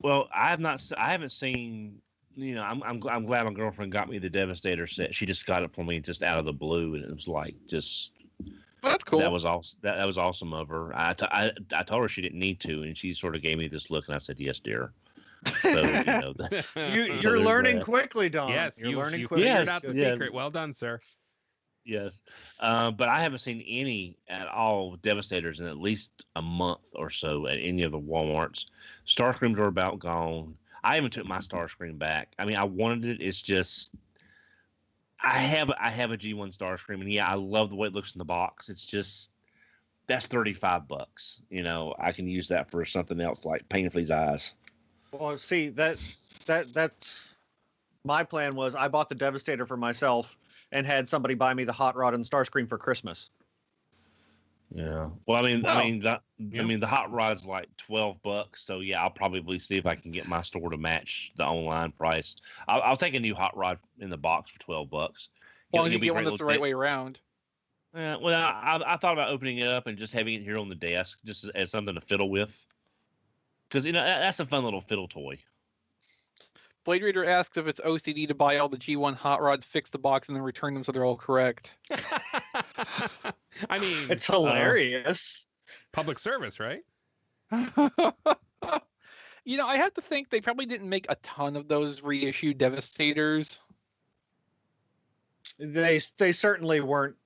Well, I haven't seen. I'm glad my girlfriend got me the Devastator set. She just got it for me just out of the blue, and it was like just. That's cool. That was awesome. That was awesome of her. I told her she didn't need to, and she sort of gave me this look, and I said, "Yes, dear." So, You're learning quickly, Don. Yes, you're you learning figured quickly. out the Yeah. secret. Well done, sir. Yes, but I haven't seen any at all Devastators in at least a month or so at any of the WalMarts. Starscreams are about gone. I even took my Starscream back. I mean, I wanted it. It's just I have a G1 Starscream, and yeah, I love the way it looks in the box. It's just that's $35. I can use that for something else like painting these eyes. Well, see, that's my plan was I bought the Devastator for myself and had somebody buy me the hot rod and Starscream for Christmas. Yeah. Well, the hot rod's like $12. So yeah, I'll probably see if I can get my store to match the online price. I'll take a new hot rod in the box for $12. As long as you get one that's the right way around. Well, I thought about opening it up and just having it here on the desk, just as something to fiddle with. Because that's a fun little fiddle toy. Blade Raider asks if it's OCD to buy all the G1 hot rods, fix the box, and then return them so they're all correct. I mean, It's hilarious. public service, right? I have to think they probably didn't make a ton of those reissue Devastators. They certainly weren't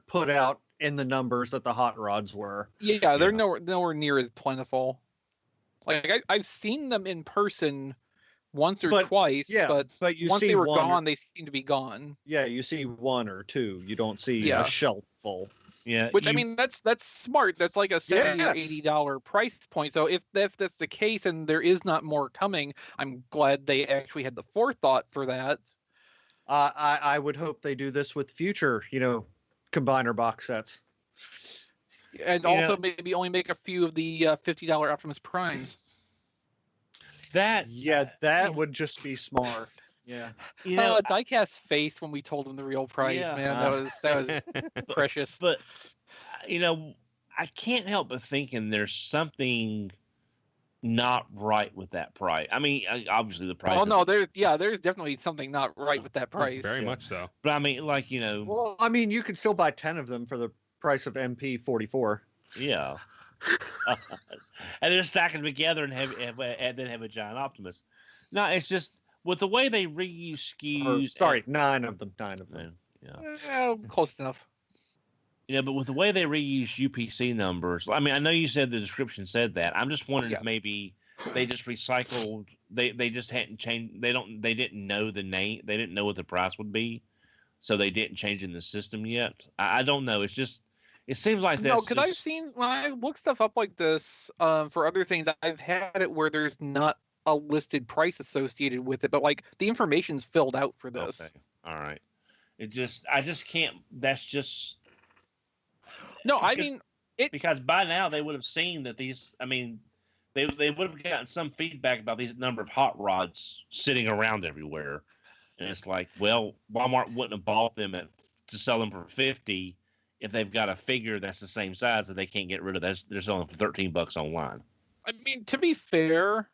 put out in the numbers that the hot rods were. Yeah, they're nowhere near as plentiful. Like I've seen them in person once or twice, but you once see they were one gone, they seem to be gone. Yeah, you see one or two. You don't see a shelf full. Yeah, Which I mean, that's smart. That's like a $70 or $80 price point. So if that's the case and there is not more coming, I'm glad they actually had the forethought for that. I would hope they do this with future, combiner box sets. And also maybe only make a few of the $50 Optimus Primes. That would just be smart. Yeah. Diecast's face when we told him the real price, man, that was precious. But I can't help but thinking there's something not right with that price. I mean, obviously the price. Oh no, there's definitely something not right with that price. Very much so. But I mean, Well, I mean, you could still buy 10 of them for the price of MP44. Yeah. And then stack them together and then have a giant Optimus. No, it's just with the way they reuse SKUs. 9 of them. Yeah. Close enough. But with the way they reuse UPC numbers, I mean, I know you said the description said that. I'm just wondering if maybe they just recycled. They just hadn't changed. They didn't know the name. They didn't know what the price would be, so they didn't change in the system yet. I don't know. It's just. It seems like that's no, because I've seen when I look stuff up like this for other things. I've had it where there's not a listed price associated with it, but like the information's filled out for this. Okay. All right. I just can't. That's just No, I mean because by now they would have seen that these. I mean, they would have gotten some feedback about these number of hot rods sitting around everywhere, and it's like, well, Walmart wouldn't have bought them to sell them for $50 if they've got a figure that's the same size that they can't get rid of. They're selling for $13 online. I mean, to be fair,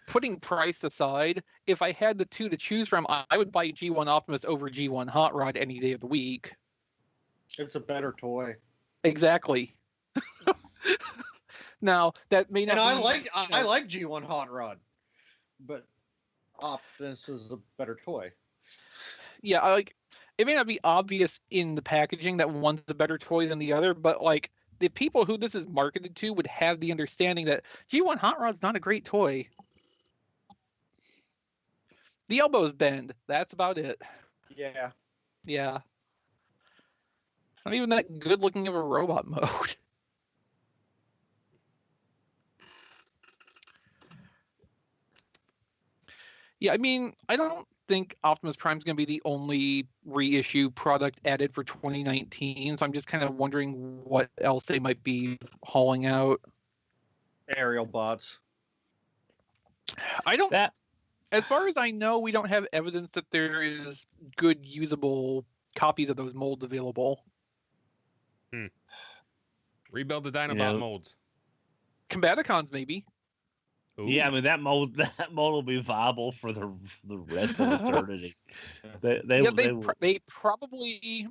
putting price aside, if I had the two to choose from, I would buy G1 Optimus over G1 Hot Rod any day of the week. It's a better toy. Exactly. Now that may not. And be, I like G1 Hot Rod, but Optimus is a better toy. Yeah, it may not be obvious in the packaging that one's a better toy than the other, but like the people who this is marketed to would have the understanding that G1 Hot Rod's not a great toy. The elbows bend. That's about it. Yeah. Yeah. Not even that good looking of a robot mode. Yeah, I mean, I don't think Optimus Prime is going to be the only reissue product added for 2019, so I'm just kind of wondering what else they might be hauling out. Aerial bots. I don't. As far as I know, we don't have evidence that there is good usable copies of those molds available. Rebuild the Dinobot molds. Combaticons, maybe. Ooh. Yeah, I mean that mold will be viable for the rest of eternity. They probably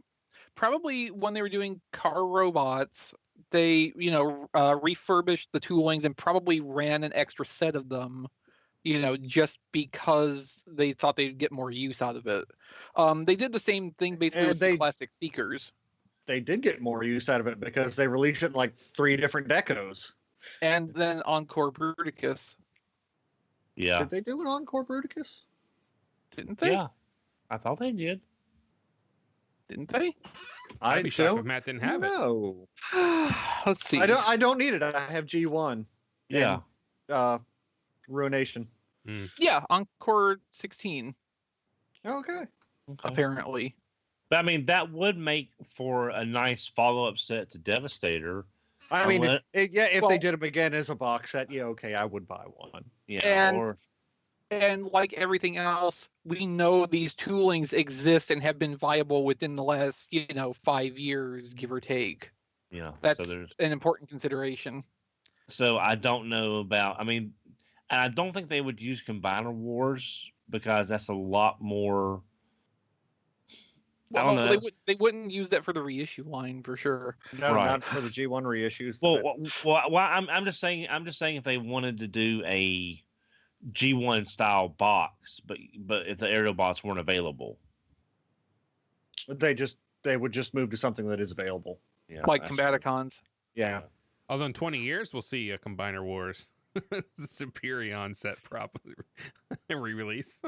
when they were doing car robots, they refurbished the toolings and probably ran an extra set of them, just because they thought they'd get more use out of it. They did the same thing basically with the classic Seekers. They did get more use out of it because they released it in like 3 different decos. And then Encore Bruticus. Yeah. Did they do an Encore Bruticus? Didn't they? Yeah. I thought they did. Didn't they? I'd be shocked if Matt didn't have it. Let's see. I don't need it. I have G1. Yeah. And, Ruination. Yeah, Encore 16. Okay. Apparently. I mean, that would make for a nice follow-up set to Devastator. I mean, if they did them again as a box set, okay, I would buy one. Yeah, and like everything else, we know these toolings exist and have been viable within the last, 5 years, give or take. Yeah, that's an important consideration. So I don't know about. I mean, and I don't think they would use Combiner Wars because that's a lot more. Well, I don't know. They wouldn't use that for the reissue line for sure. No, not for the G1 reissues. Well, I'm just saying if they wanted to do a G1 style box, but if the aerial bots weren't available, they would just move to something that is available. Yeah, like Combaticons. Yeah. Although in 20 years we'll see a Combiner Wars Superion set probably re-release.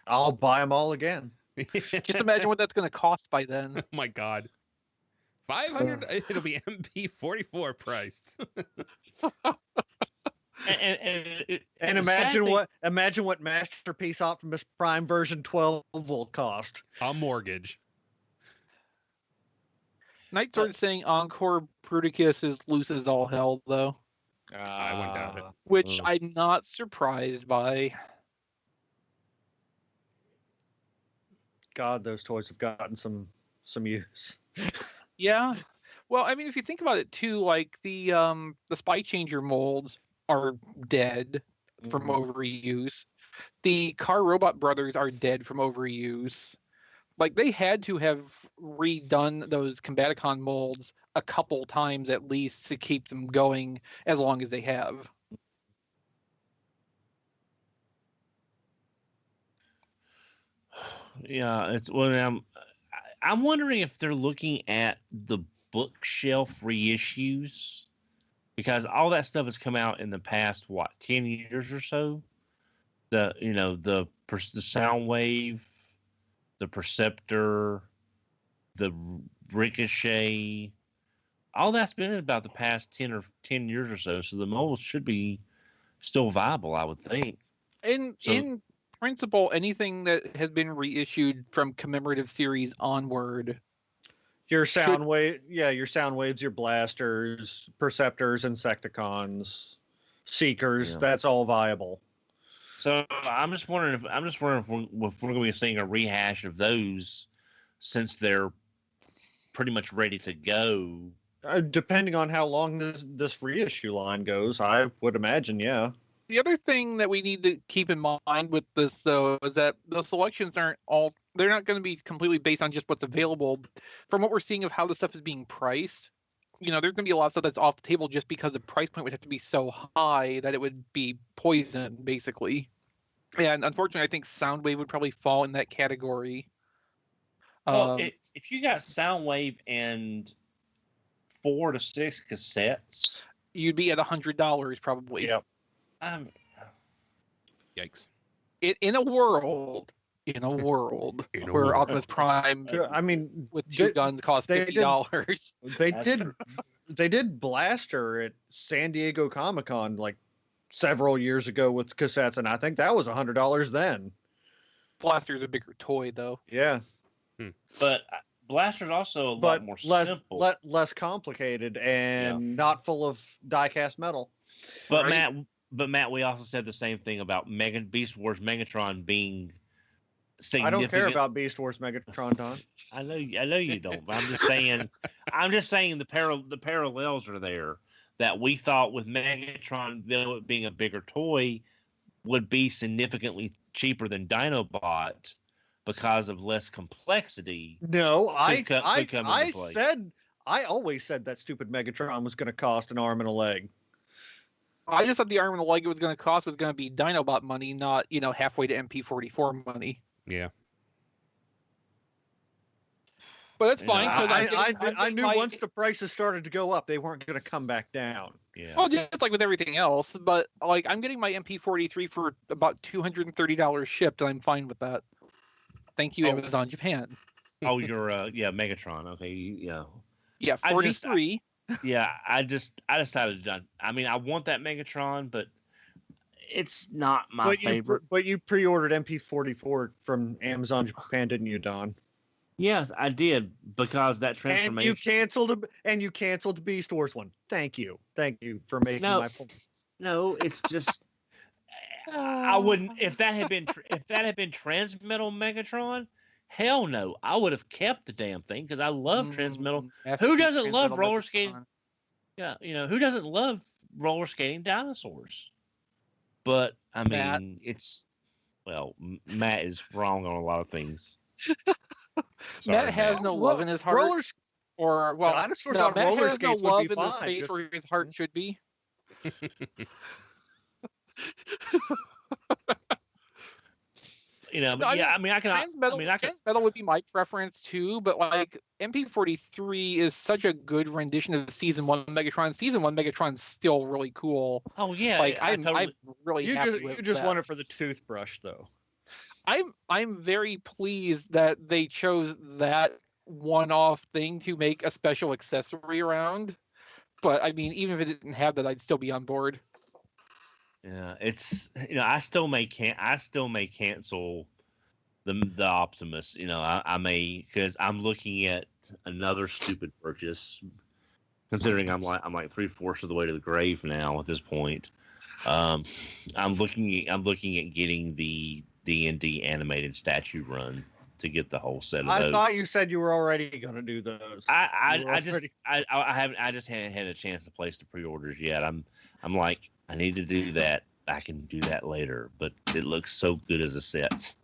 I'll buy them all again. Just imagine what that's going to cost by then. Oh my God. 500. It'll be MP44 priced. and imagine what Masterpiece Optimus Prime version 12 will cost. A mortgage. Night Sword saying Encore Bruticus is loose as all hell, though. I wouldn't doubt it. Which I'm not surprised by. God, those toys have gotten some use. Yeah. Well, I mean, if you think about it too, like the Spy Changer molds are dead from overuse. The Car Robot Brothers are dead from overuse. Like they had to have redone those Combaticon molds a couple times at least to keep them going as long as they have. Yeah, I'm wondering if they're looking at the bookshelf reissues because all that stuff has come out in the past 10 years or so. The Soundwave, the Perceptor, the Ricochet, all that's been in about the past 10 years or so. So the molds should be still viable, I would think. In principle, anything that has been reissued from commemorative series onward, Your sound wave, your sound waves, your blasters, perceptors, insecticons, seekers, that's all viable. So I'm just wondering if we're going to be seeing a rehash of those, since they're pretty much ready to go. Depending on how long this reissue line goes, I would imagine, yeah. The other thing that we need to keep in mind with this, though, is that the selections they're not going to be completely based on just what's available. From what we're seeing of how the stuff is being priced, there's going to be a lot of stuff that's off the table just because the price point would have to be so high that it would be poison, basically. And unfortunately, I think Soundwave would probably fall in that category. Well, if you got Soundwave and 4 to 6 cassettes, you'd be at $100 probably. Yep. Yikes. In a world where Optimus Prime, with two guns costs $50. They did Blaster at San Diego Comic-Con like several years ago with cassettes, and I think that was $100 then. Blaster's a bigger toy, though. Yeah. But Blaster's also a lot more simple, less complicated, and not full of die-cast metal. But right? Matt, we also said the same thing about Beast Wars Megatron being significant. I don't care about Beast Wars Megatron, Don. I know you don't. But I'm just saying the parallels are there. That we thought with Megatron, though it being a bigger toy, would be significantly cheaper than Dinobot because of less complexity. No, I always said that stupid Megatron was going to cost an arm and a leg. I just thought the arm and a leg it was going to cost was going to be Dinobot money, not halfway to MP44 money. Yeah. But that's fine because I knew once the prices started to go up, they weren't going to come back down. Yeah. Well, just like with everything else, but like I'm getting my MP43 for about $230 shipped, and I'm fine with that. Thank you, Amazon Japan. Oh, you're Megatron. Okay, yeah. Yeah, 43. I decided to. I mean, I want that Megatron, but it's not my favorite. But you pre-ordered MP44 from Amazon Japan, didn't you, Don? Yes, I did, because that transformation. And you canceled the Beast Wars one. Thank you for making my point. No, it's just I wouldn't. If that had been Transmetal Megatron, hell no, I would have kept the damn thing because I love Transmetal. Who doesn't love roller skating? Yeah, who doesn't love roller skating dinosaurs? But I mean, Matt is wrong on a lot of things. Matt has no love in his heart. Dinosaurs on Matt roller has skates no love would be in the fine. space where his heart should be. Transmetal would be my preference too, but like MP43 is such a good rendition of Season 1 Megatron. Season 1 Megatron's still really cool. Oh yeah, like I'm really happy with you just that. want it for the toothbrush, though. I'm very pleased that they chose that one-off thing to make a special accessory around. But I mean, even if it didn't have that, I'd still be on board. Yeah, it's I still may cancel the Optimus. I may, because I'm looking at another stupid purchase. Considering I'm like 3/4 of the way to the grave now at this point. I'm looking at getting the D&D animated statue run to get the whole set of those. I thought you said you were already going to do those. I just haven't had a chance to place the pre-orders yet. I'm like, I need to do that. I can do that later, but it looks so good as a set.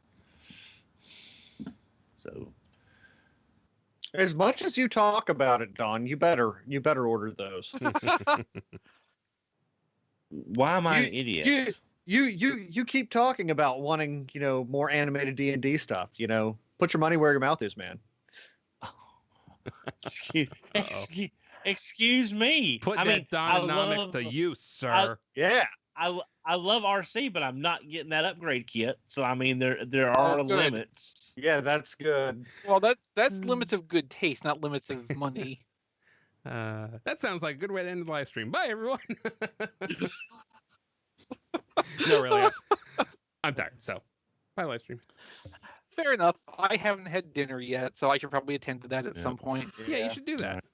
So, as much as you talk about it, Don, you better order those. Why am I an idiot? You keep talking about wanting, more animated D&D stuff. Put your money where your mouth is, man. Excuse me. Put that Donomics to use, sir. I love RC, but I'm not getting that upgrade kit. So I mean, there are limits. Yeah, that's good. Well, that's limits of good taste, not limits of money. That sounds like a good way to end the live stream. Bye, everyone. No, really. I'm tired. So, bye, live stream. Fair enough. I haven't had dinner yet, so I should probably attend to that at Yeah. some point. Yeah, you should do that.